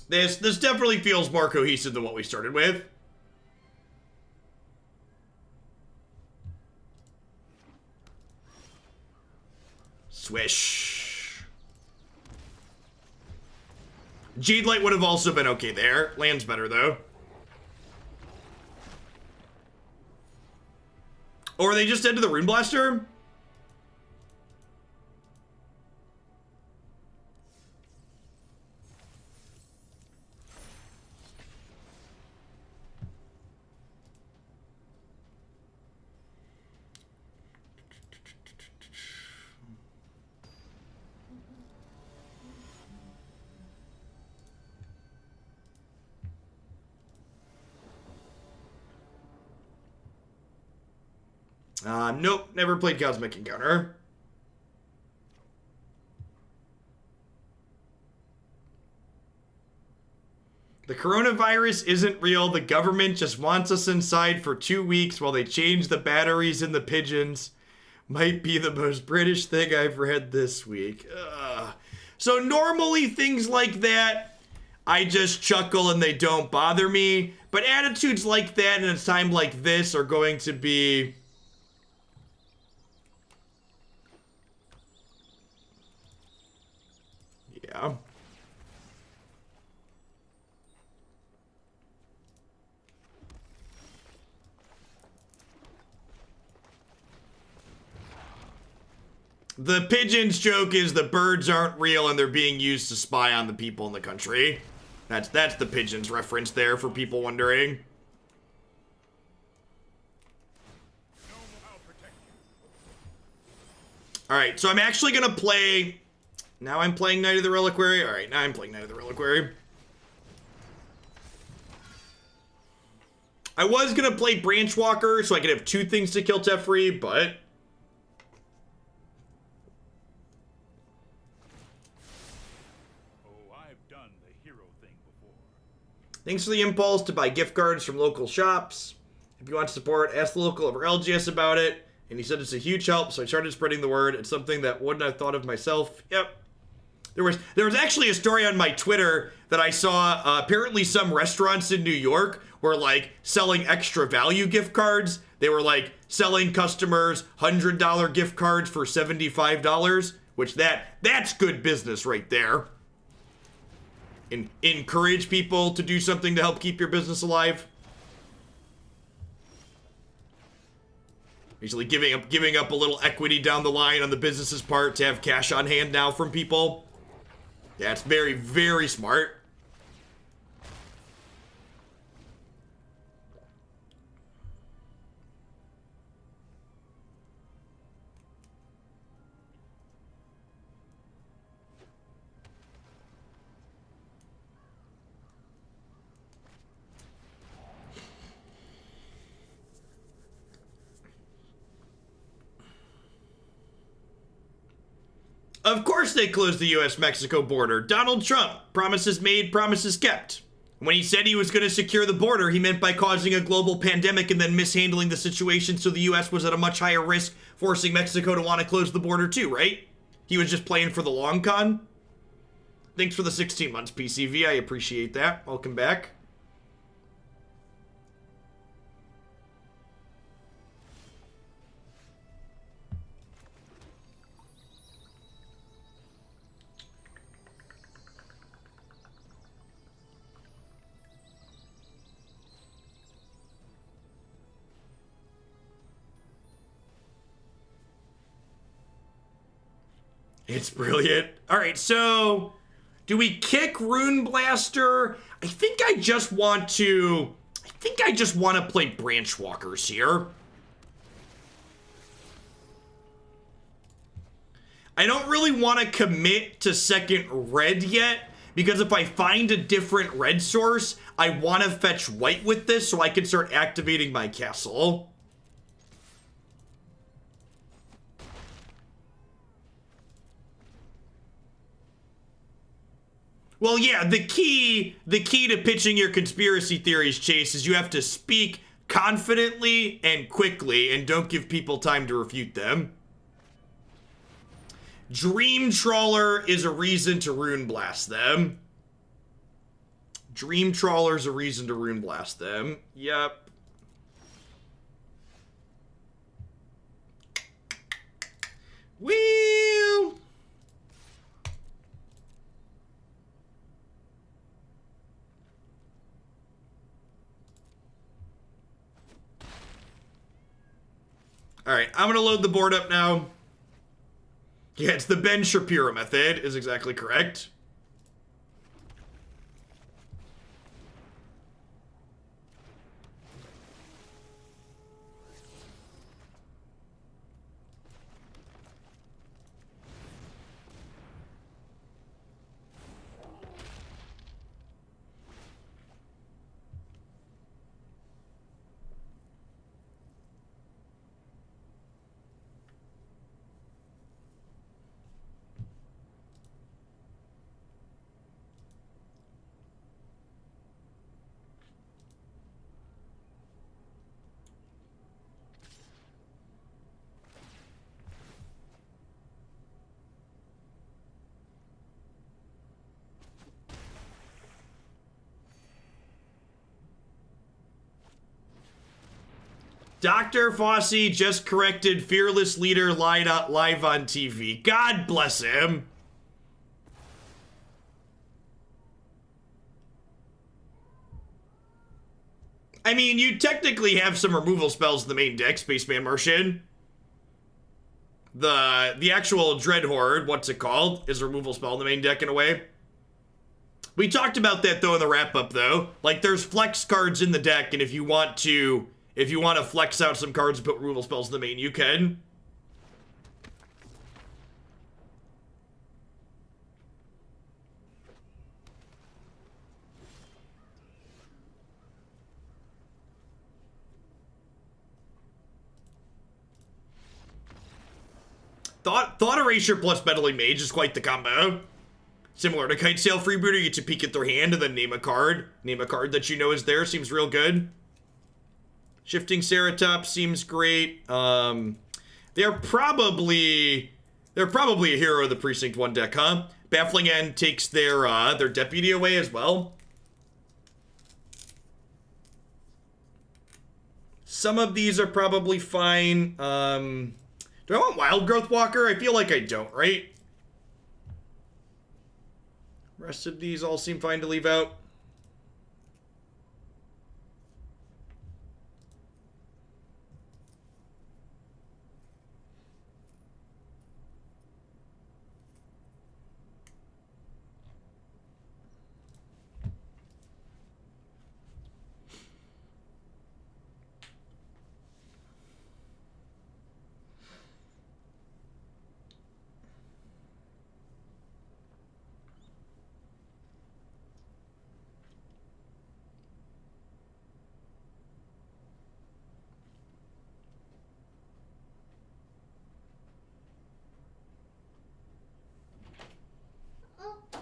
This definitely feels more cohesive than what we started with. Swish. Jadelight would have also been okay there. Land's better, though. Or they just ended the Ruinblaster? Nope, never played Cosmic Encounter. The coronavirus isn't real. The government just wants us inside for 2 weeks while they change the batteries in the pigeons. Might be the most British thing I've read this week. Ugh. So normally things like that, I just chuckle and they don't bother me. But attitudes like that in a time like this are going to be... yeah. The pigeons joke is the birds aren't real and they're being used to spy on the people in the country. That's the pigeons reference there for people wondering. Alright, so I'm actually gonna play... Now I'm playing Knight of the Reliquary. Alright, now I'm playing Knight of the Reliquary. I was gonna play Branchwalker so I could have 2 things to kill Teferi, but... Oh, I've done the hero thing before. Thanks for the impulse to buy gift cards from local shops. If you want support, ask the local over LGS about it. And he said it's a huge help, so I started spreading the word. It's something that wouldn't have thought of myself. Yep. There was actually a story on my Twitter that I saw. Apparently some restaurants in New York were like selling extra value gift cards. They were like selling customers $100 gift cards for $75, which that's good business right there. Encourage people to do something to help keep your business alive. Usually giving up a little equity down the line on the business's part to have cash on hand now from people. Yeah, it's very, very smart. Of course they closed the US-Mexico border. Donald Trump. Promises made, promises kept. When he said he was going to secure the border, he meant by causing a global pandemic and then mishandling the situation so the US was at a much higher risk, forcing Mexico to want to close the border too, right? He was just playing for the long con. Thanks for the 16 months, PCV. I appreciate that. Welcome back. It's brilliant. All right, so do we kick Ruinblaster? I think I just want to play Branchwalkers here. I don't really want to commit to second red yet, because if I find a different red source, I want to fetch white with this so I can start activating my castle. Well, yeah, the key to pitching your conspiracy theories, Chase, is you have to speak confidently and quickly and don't give people time to refute them. Dream Trawler is a reason to Ruinblast them. Dream Trawler's a reason to Rune Blast them. Yep. Well... Alright, I'm gonna load the board up now. Yeah, it's the Ben Shapiro method, is exactly correct. Dr. Fossey just corrected Fearless Leader live on TV. God bless him. I mean, you technically have some removal spells in the main deck, Spaceman Martian. The actual Dread Horde, what's it called, is a removal spell in the main deck in a way. We talked about that, though, in the wrap-up, though. Like, there's flex cards in the deck, and if you want to flex out some cards and put removal spells in the main, you can. Thought Erasure plus Meddling Mage is quite the combo. Similar to Kite Sail Freebooter, you get to peek at their hand and then name a card. Name a card that you know is there. Seems real good. Shifting Ceratops seems great. They're probably a hero of the Precinct 1 deck, huh? Baffling End takes their deputy away as well. Some of these are probably fine. Do I want Wildgrowth Walker? I feel like I don't, right? Rest of these all seem fine to leave out.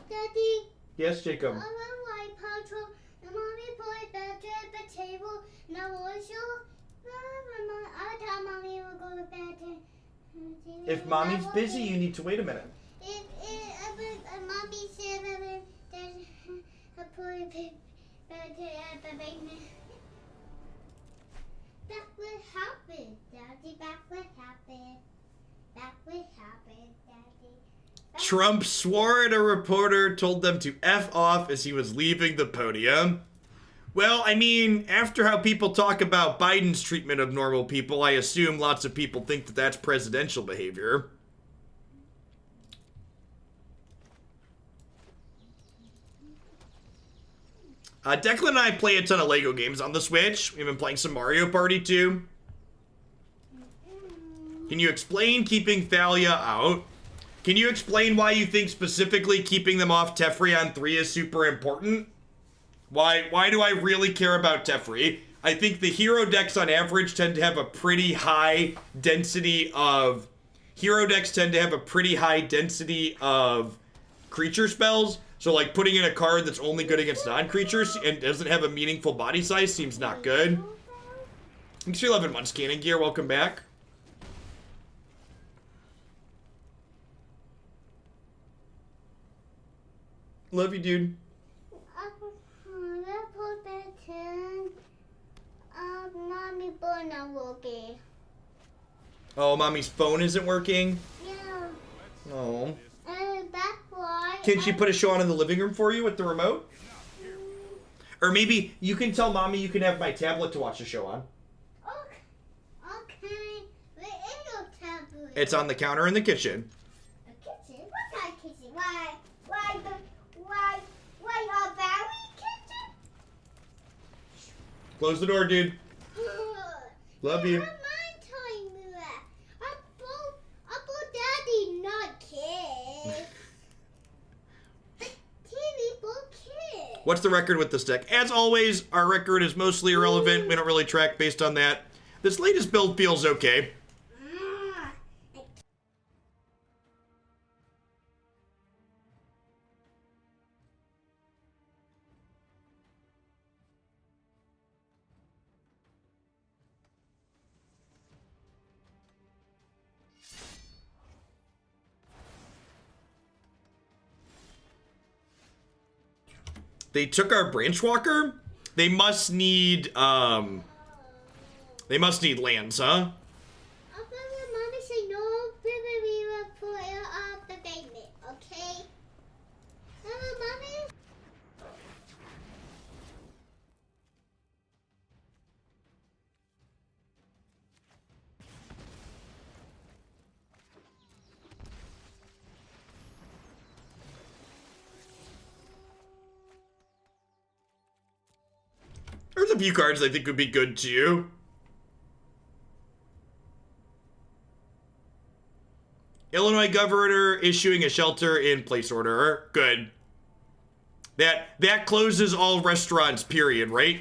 Daddy, Yes, Jacob. I'm a white patrol. And mommy put better at the table. Now what's your... I thought mommy would go to bed. If mommy's busy, you need to wait a minute. Mommy said that I put it better at the basement. That would happen, Daddy. That would happen. That would happen, Daddy. Trump swore at a reporter, told them to F off as he was leaving the podium. Well, I mean, after how people talk about Biden's treatment of normal people, I assume lots of people think that that's presidential behavior. Declan and I play a ton of Lego games on the Switch. We've been playing some Mario Party too. Can you explain keeping Thalia out? Can you explain why you think specifically keeping them off Teferi on 3 is super important? Why do I really care about Teferi? I think the hero decks on average tend to have a pretty high density of... Hero decks tend to have a pretty high density of creature spells. So like putting in a card that's only good against non-creatures and doesn't have a meaningful body size seems not good. Thanks for 11 months, Cannon Gear. Welcome back. Love you, dude. turn. Mommy phone not working. Oh, mommy's phone isn't working? Yeah. Oh. And that's why. Can she put a show on in the living room for you with the remote? Or maybe you can tell mommy you can have my tablet to watch the show on. Okay. Where is your tablet? It's on the counter in the kitchen. The kitchen? What kind of kitchen? Why your family kitchen? Close the door, dude. Love you. I don't mind telling you that. I both daddy, not kid. TV both kid. What's the record with this deck? As always, our record is mostly irrelevant. We don't really track based on that. This latest build feels okay. They took our Branchwalker? They must need lands, huh? Mommy say no, we will put it up the basement, okay? Mommy? There's a few cards I think would be good to you. Illinois governor issuing a shelter in place order. Good. That closes all restaurants, period, right?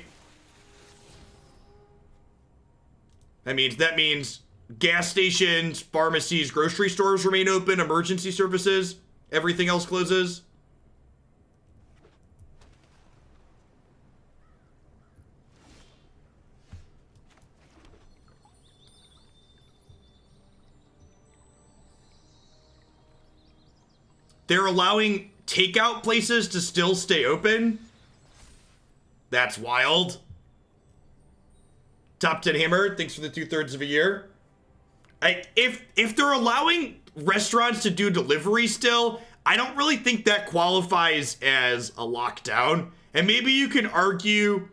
That means gas stations, pharmacies, grocery stores remain open, emergency services, everything else closes. They're allowing takeout places to still stay open? That's wild. Top 10 Hammer, thanks for the 2/3 of a year. If they're allowing restaurants to do delivery still, I don't really think that qualifies as a lockdown. And maybe you can argue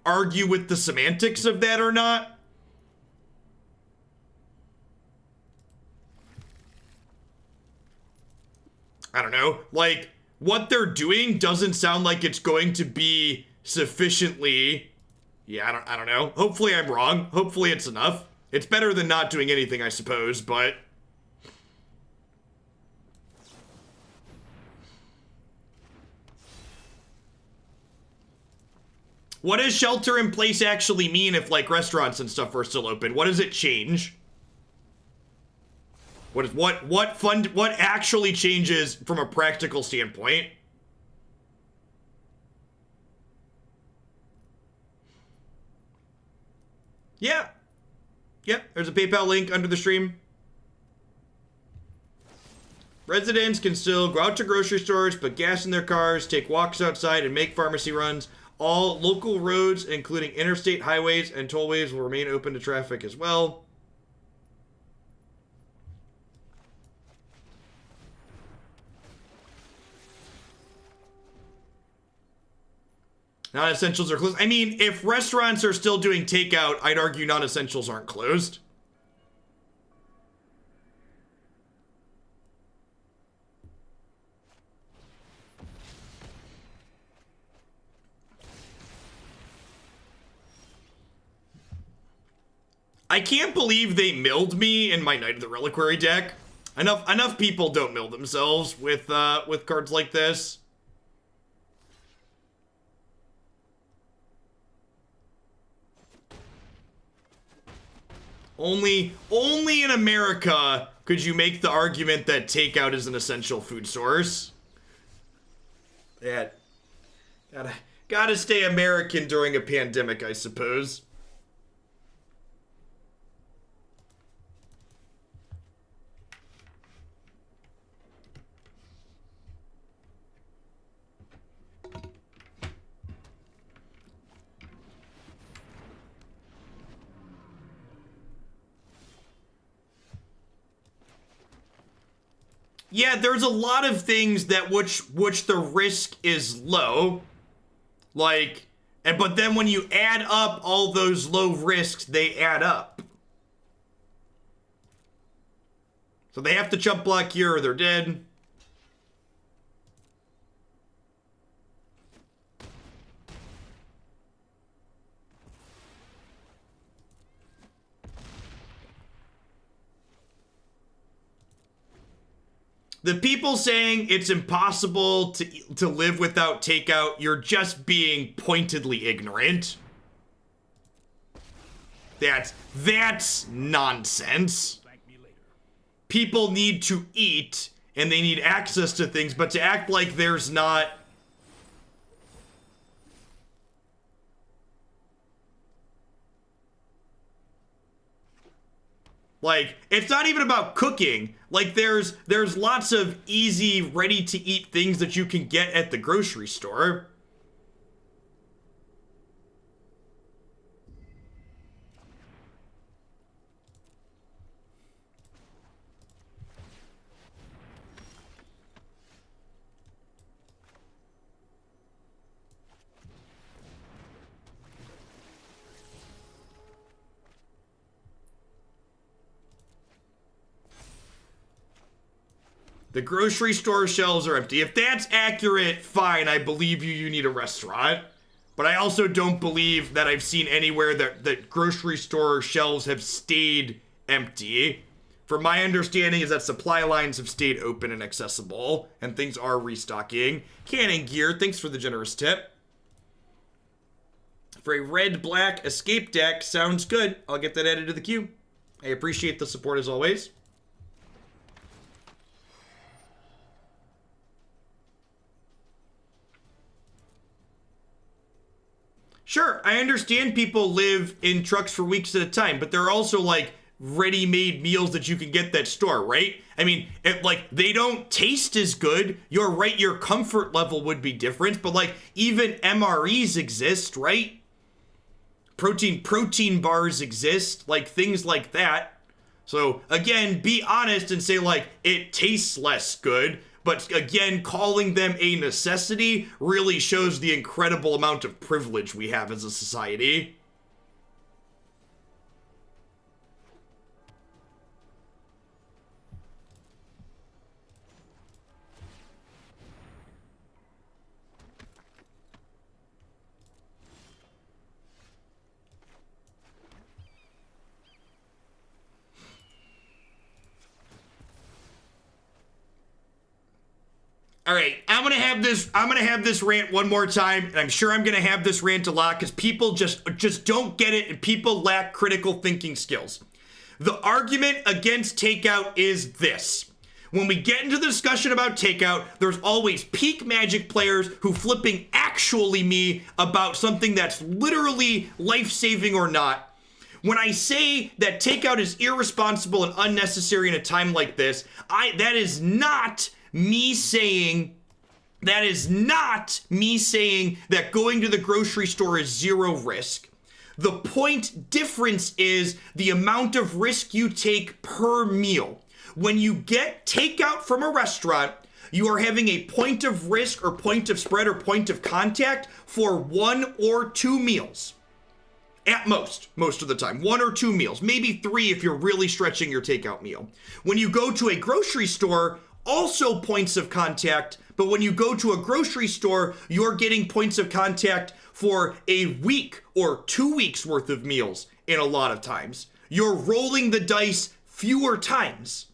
with the semantics of that or not. I don't know, like, what they're doing doesn't sound like it's going to be sufficiently, yeah, I don't know. Hopefully I'm wrong. Hopefully it's enough. It's better than not doing anything, I suppose, but... What does shelter in place actually mean if, like, restaurants and stuff are still open? What does it change? What actually changes from a practical standpoint? Yeah. Yep, there's a PayPal link under the stream. Residents can still go out to grocery stores, put gas in their cars, take walks outside, and make pharmacy runs. All local roads, including interstate highways and tollways, will remain open to traffic as well. Non-essentials are closed. I mean, if restaurants are still doing takeout, I'd argue non-essentials aren't closed. I can't believe they milled me in my Knight of the Reliquary deck. Enough people don't mill themselves with cards like this. Only in America could you make the argument that takeout is an essential food source. Yeah. Gotta stay American during a pandemic, I suppose. Yeah, there's a lot of things that which the risk is low. Like, but then when you add up all those low risks, they add up. So they have to chump block here or they're dead. The people saying it's impossible to live without takeout, you're just being pointedly ignorant. That's nonsense. People need to eat and they need access to things, but to act like there's not... Like, it's not even about cooking. Like, there's lots of easy, ready-to-eat things that you can get at the grocery store. The grocery store shelves are empty. If that's accurate, fine, I believe you, you need a restaurant. But I also don't believe that I've seen anywhere that grocery store shelves have stayed empty. From my understanding is that supply lines have stayed open and accessible, and things are restocking. Cannon Gear, thanks for the generous tip. For a red-black escape deck, sounds good. I'll get that added to the queue. I appreciate the support as always. Sure, I understand people live in trucks for weeks at a time, but there are also, like, ready-made meals that you can get that store, right? I mean, they don't taste as good. You're right, your comfort level would be different, but, like, even MREs exist, right? Protein bars exist, like, things like that. So, again, be honest and say, like, it tastes less good. But again, calling them a necessity really shows the incredible amount of privilege we have as a society. All right, I'm gonna have this rant one more time, and I'm sure I'm gonna have this rant a lot because people just don't get it, and people lack critical thinking skills. The argument against takeout is this. When we get into the discussion about takeout, there's always peak Magic players who flipping actually me about something that's literally life-saving or not. When I say that takeout is irresponsible and unnecessary in a time like this, that is not me saying that going to the grocery store is zero risk. The point difference is the amount of risk you take per meal. When you get takeout from a restaurant, you are having a point of risk or point of spread or point of contact for 1 or 2 meals. At most of the time, 1 or 2 meals, maybe 3 if you're really stretching your takeout meal. When you go to a grocery store, also points of contact, but when you go to a grocery store, you're getting points of contact for a week or 2 weeks worth of meals in a lot of times. You're rolling the dice fewer times.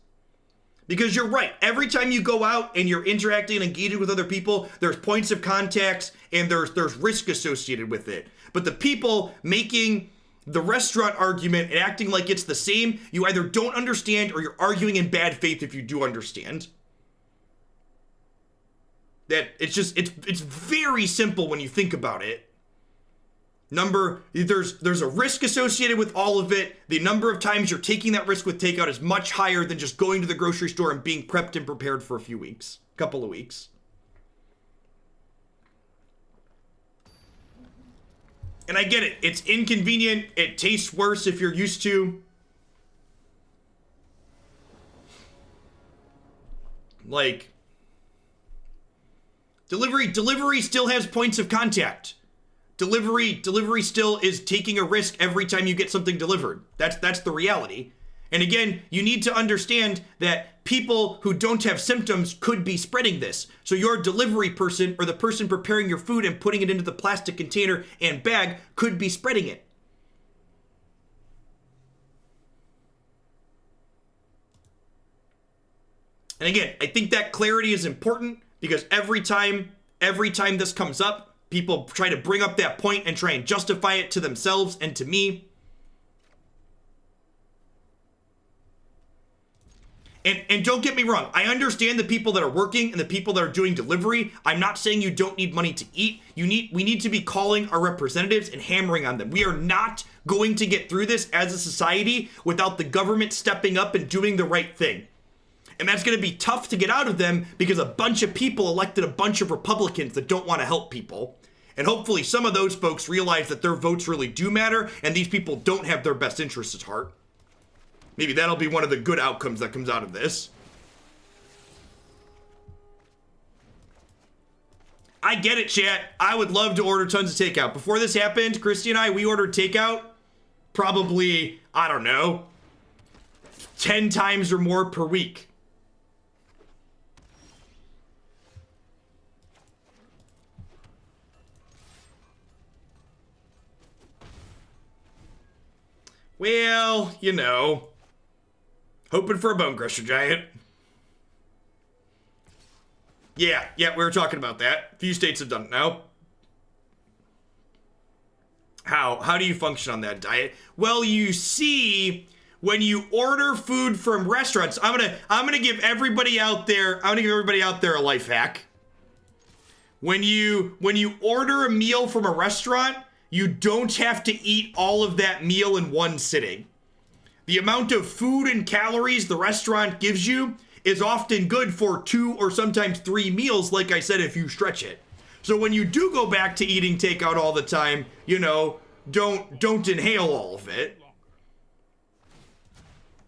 Because you're right, every time you go out and you're interacting and engaging with other people, there's points of contact and there's risk associated with it. But the people making the restaurant argument and acting like it's the same, you either don't understand or you're arguing in bad faith if you do understand. That it's very simple when you think about it. There's a risk associated with all of it. The number of times you're taking that risk with takeout is much higher than just going to the grocery store and being prepped and prepared for a couple of weeks. And I get it. It's inconvenient. It tastes worse if you're used to. Like, delivery still has points of contact. Delivery still is taking a risk every time you get something delivered. That's the reality. And again, you need to understand that people who don't have symptoms could be spreading this. So your delivery person or the person preparing your food and putting it into the plastic container and bag could be spreading it. And again, I think that clarity is important because every time this comes up, people try to bring up that point and try and justify it to themselves and to me. And don't get me wrong, I understand the people that are working and the people that are doing delivery. I'm not saying you don't need money to eat. We need to be calling our representatives and hammering on them. We are not going to get through this as a society without the government stepping up and doing the right thing. And that's going to be tough to get out of them because a bunch of people elected a bunch of Republicans that don't want to help people. And hopefully some of those folks realize that their votes really do matter and these people don't have their best interests at heart. Maybe that'll be one of the good outcomes that comes out of this. I get it, chat. I would love to order tons of takeout. Before this happened, Christy and I, we ordered takeout probably, I don't know, 10 times or more per week. Well, you know, hoping for a Bonecrusher Giant. Yeah, we were talking about that. A few states have done it now. How do you function on that diet? Well, you see, when you order food from restaurants, I'm gonna give everybody out there a life hack. When you order a meal from a restaurant, you don't have to eat all of that meal in one sitting. The amount of food and calories the restaurant gives you is often good for 2 or sometimes 3 meals, like I said, if you stretch it. So when you do go back to eating takeout all the time, you know, don't inhale all of it.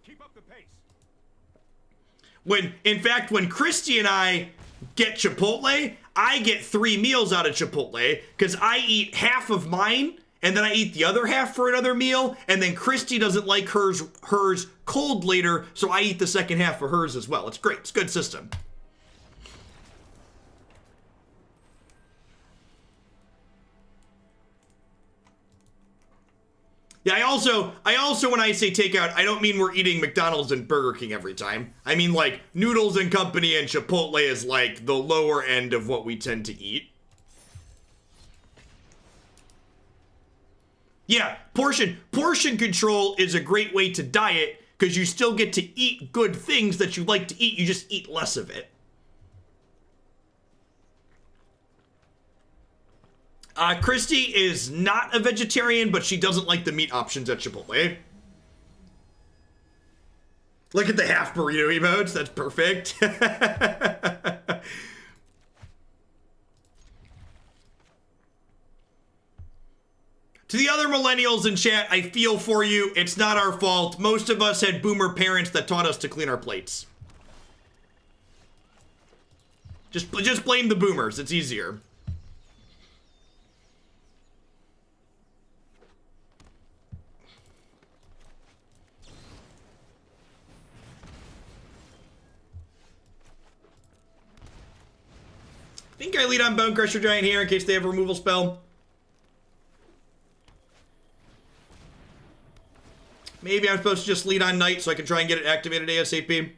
Keep up the pace. In fact, when Christy and I get Chipotle, I get 3 meals out of Chipotle because I eat half of mine and then I eat the other half for another meal, and then Christy doesn't like hers cold later, so I eat the second half for hers as well. It's great. It's a good system. Yeah, I also when I say takeout, I don't mean we're eating McDonald's and Burger King every time. I mean like Noodles and Company and Chipotle is like the lower end of what we tend to eat. Yeah, portion control is a great way to diet because you still get to eat good things that you like to eat. You just eat less of it. Christy is not a vegetarian, but she doesn't like the meat options at Chipotle. Look at the half burrito emotes. That's perfect. To the other millennials in chat, I feel for you. It's not our fault. Most of us had boomer parents that taught us to clean our plates. Just blame the boomers. It's easier. I think I lead on Bonecrusher Giant here in case they have a removal spell. Maybe I'm supposed to just lead on Knight so I can try and get it activated ASAP.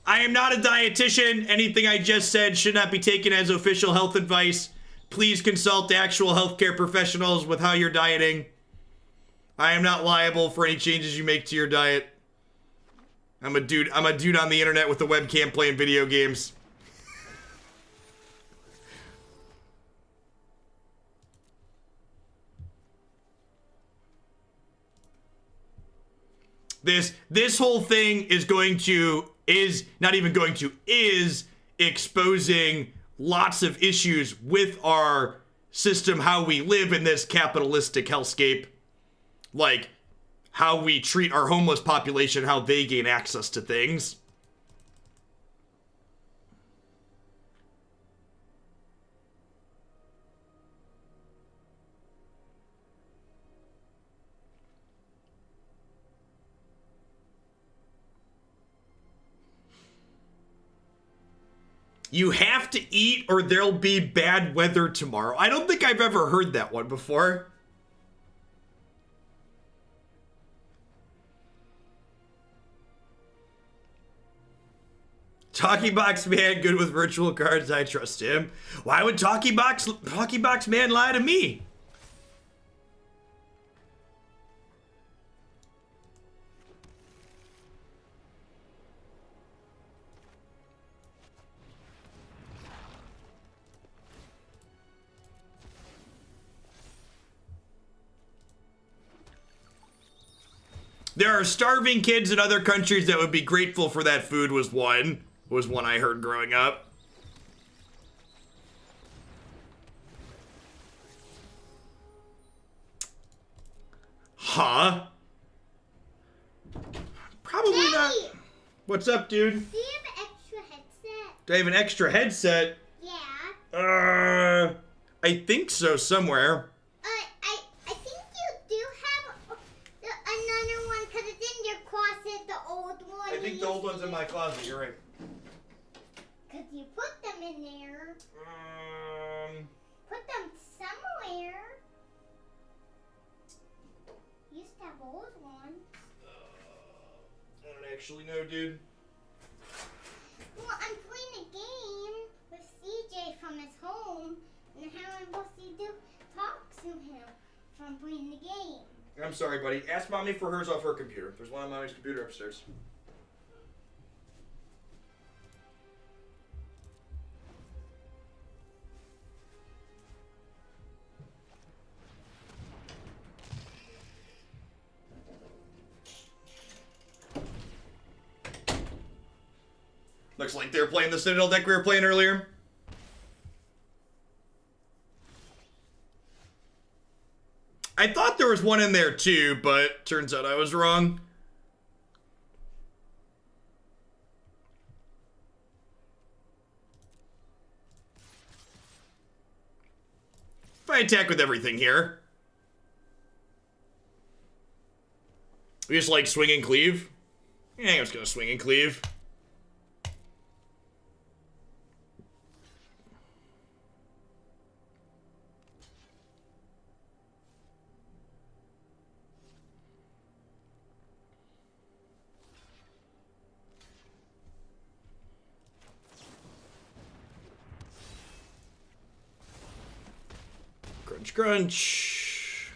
I am not a dietitian. Anything I just said should not be taken as official health advice. Please consult actual healthcare professionals with how you're dieting. I am not liable for any changes you make to your diet. I'm a dude on the internet with a webcam playing video games. This whole thing is exposing lots of issues with our system, how we live in this capitalistic hellscape. Like, how we treat our homeless population, how they gain access to things. You have to eat or there'll be bad weather tomorrow. I don't think I've ever heard that one before. Talkie Box Man, good with virtual cards. I trust him. Why would Talkie Box Man lie to me? There are starving kids in other countries that would be grateful for that food was one I heard growing up. Huh? Probably Daddy, not. What's up, dude? do you have an extra headset? Do I have an extra headset? Yeah. I think so, somewhere. I think you do have another one because it's in your closet, the old one. I think the old one's in my closet, you're right. Because you put them in there. Put them somewhere. You used to have old ones. I don't actually know, dude. Well, I'm playing a game with CJ from his home, and how I'm supposed to talk to him from playing the game. I'm sorry, buddy. Ask Mommy for hers off her computer. There's one on Mommy's computer upstairs. Looks like they're playing the Citadel deck we were playing earlier. I thought there was one in there too, but turns out I was wrong. If I attack with everything here. We just like swing and cleave. Yeah, I was gonna swing and cleave. Crunch, crunch.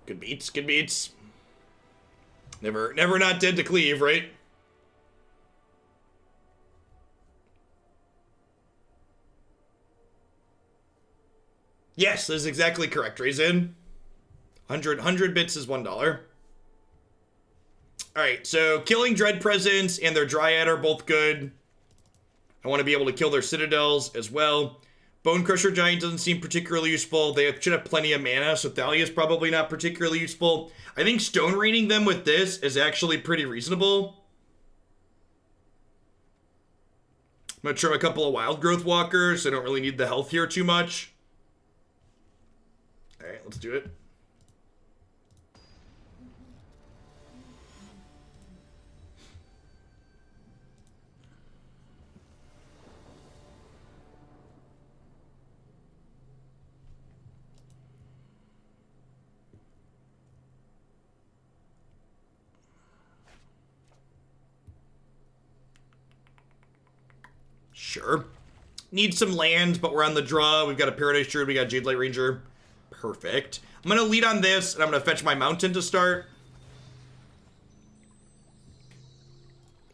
Good beats, good beats. Never not dead to cleave, right? Yes, that is exactly correct, Raisin. 100 bits is $1. Alright, so killing Dread Presence and their Dryad are both good. I want to be able to kill their Citadels as well. Bonecrusher Giant doesn't seem particularly useful. They should have plenty of mana, so Thalia is probably not particularly useful. I think Stone Raining them with this is actually pretty reasonable. I'm going to trim a couple of Wildgrowth Walkers. I don't really need the health here too much. Alright, let's do it. Sure. Need some land, but we're on the draw. We've got a Paradise Druid. We got Jadelight Ranger. Perfect. I'm going to lead on this, and I'm going to fetch my mountain to start.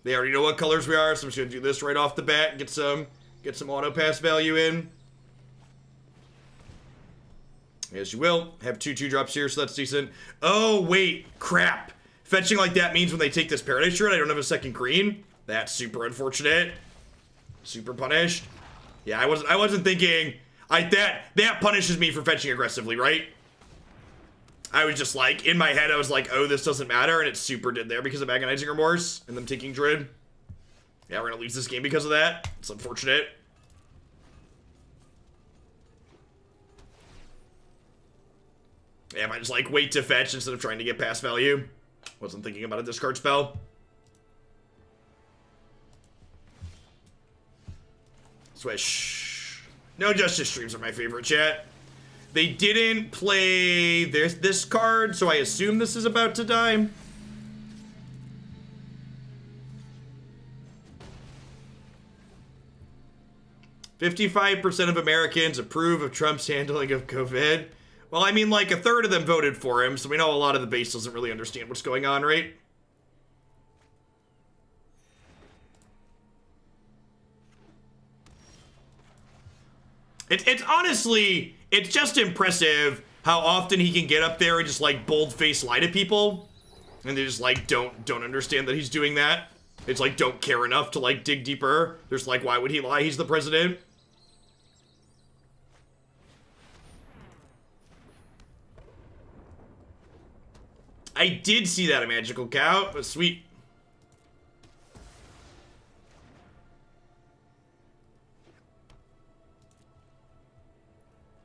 They already know what colors we are, so I'm just going to do this right off the bat and get some auto pass value in. As you will. Have 2/2 drops here, so that's decent. Oh, wait. Crap. Fetching like that means when they take this Paradise Druid, I don't have a second green. That's super unfortunate. Super punished. Yeah, I wasn't thinking that punishes me for fetching aggressively, right? I was just like, in my head, I was like, oh, this doesn't matter, and it super did there because of Agonizing Remorse and them taking Druid. Yeah, we're gonna lose this game because of that. It's unfortunate. Yeah, I might just like wait to fetch instead of trying to get pass value. Wasn't thinking about a discard spell. Swish. No Justice Streams are my favorite, chat. They didn't play this card, so I assume this is about to die. "55% of Americans approve of Trump's handling of COVID." Well, I mean, like, a third of them voted for him, so we know a lot of the base doesn't really understand what's going on, right? It's honestly, it's just impressive how often he can get up there and just, like, bold-face lie to people. And they just, like, don't understand that he's doing that. It's like, don't care enough to, like, dig deeper. There's like, why would he lie? He's the president. I did see that, a magical cow. But sweet.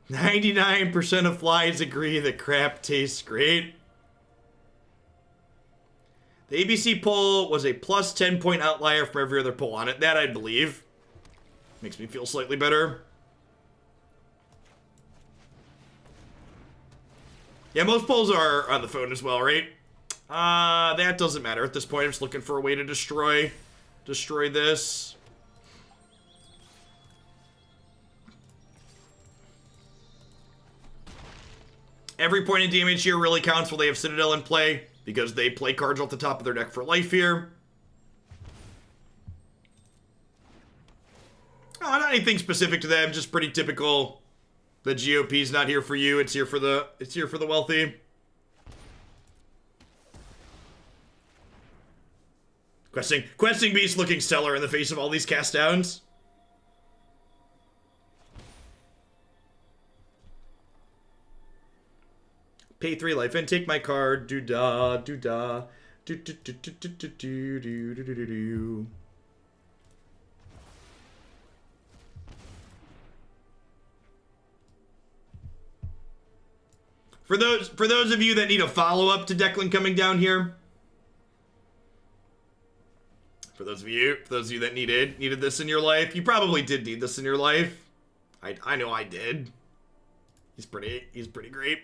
"99% of flies agree that crap tastes great." The ABC poll was a plus 10-point outlier from every other poll on it. That I believe. Makes me feel slightly better. Yeah, most polls are on the phone as well, right? That doesn't matter at this point. I'm just looking for a way to destroy this. Every point of damage here really counts while they have Citadel in play, because they play cards off the top of their deck for life here. Oh, not anything specific to them, just pretty typical. The GOP's not here for you, it's here for the wealthy. Questing Beast looking stellar in the face of all these cast downs. Pay 3 life and take my card. Do-da, do-da. Do-do-do-do-do-do-do-do-do-do. For those of you that need a follow-up to Declan coming down here. For those of you that needed this in your life. You probably did need this in your life. I know I did. He's pretty great.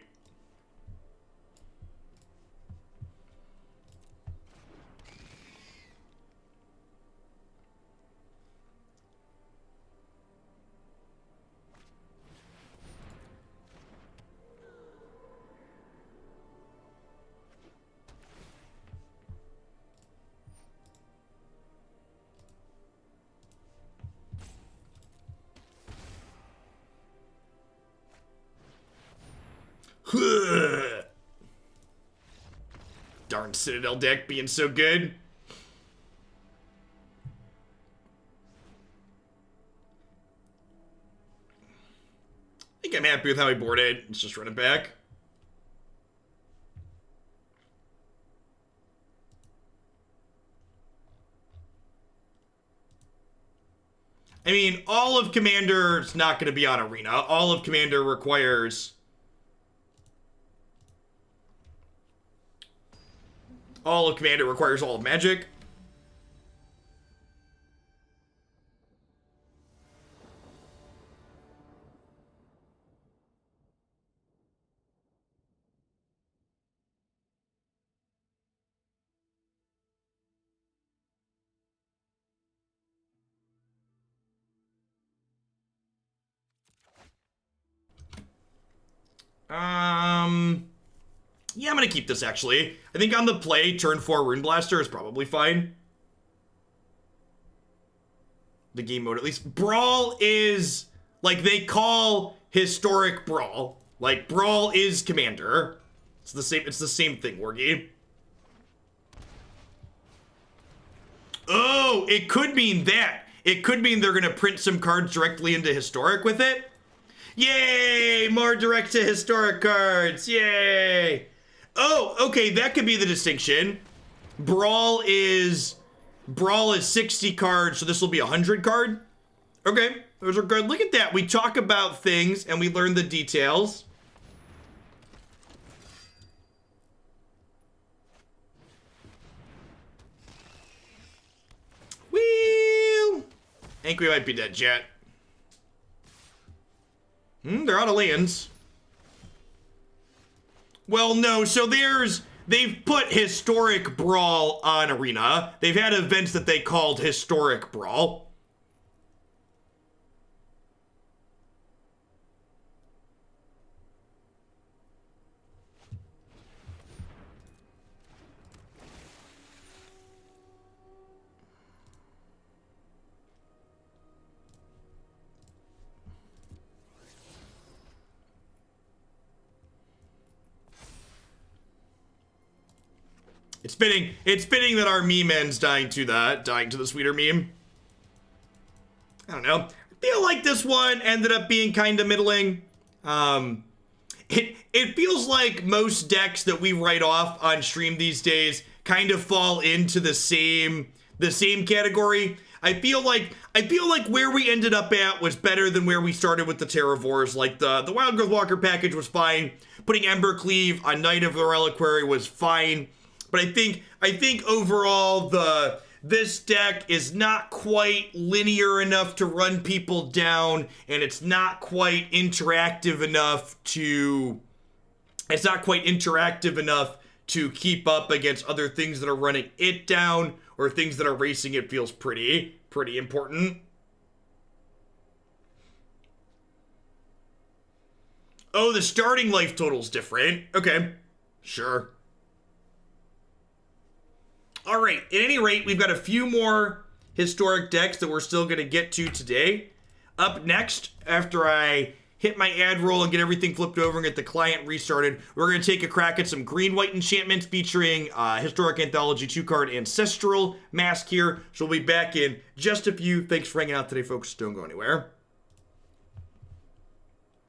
Darn Citadel deck being so good. I think I'm happy with how he boarded. Let's just run it back. I mean, all of Commander's not going to be on Arena. All of Commander requires... all of Commander requires all of Magic. Yeah, I'm gonna keep this, actually. I think on the play, turn 4 Ruinblaster is probably fine. The game mode, at least. Brawl is, like, they call Historic Brawl. Like, Brawl is Commander. It's the same thing, Wargy. Oh, it could mean that. It could mean they're going to print some cards directly into Historic with it. Yay! More direct to Historic cards. Yay! Oh, okay, that could be the distinction. Brawl is 60 cards, so this will be 100 card. Okay, those are good. Look at that. We talk about things and we learn the details. Wheel. I think we might be dead, chat. They're out of lands. Well, no, so they've put Historic Brawl on Arena. They've had events that they called Historic Brawl. It's fitting that our meme ends dying to the sweeter meme. I don't know. I feel like this one ended up being kind of middling. It feels like most decks that we write off on stream these days kind of fall into the same category. I feel like where we ended up at was better than where we started with the Terravores. Like the Wildgrowth Walker package was fine. Putting Embercleave on Knight of the Reliquary was fine. But I think overall this deck is not quite linear enough to run people down, and it's not quite interactive enough to keep up against other things that are running it down or things that are racing it. Feels pretty important. Oh, the starting life total's different. Okay, sure. All right, at any rate, we've got a few more Historic decks that we're still going to get to today. Up next, after I hit my ad roll and get everything flipped over and get the client restarted, we're going to take a crack at some green-white enchantments featuring Historic Anthology 2-card Ancestral Mask here. So we'll be back in just a few. Thanks for hanging out today, folks. Don't go anywhere.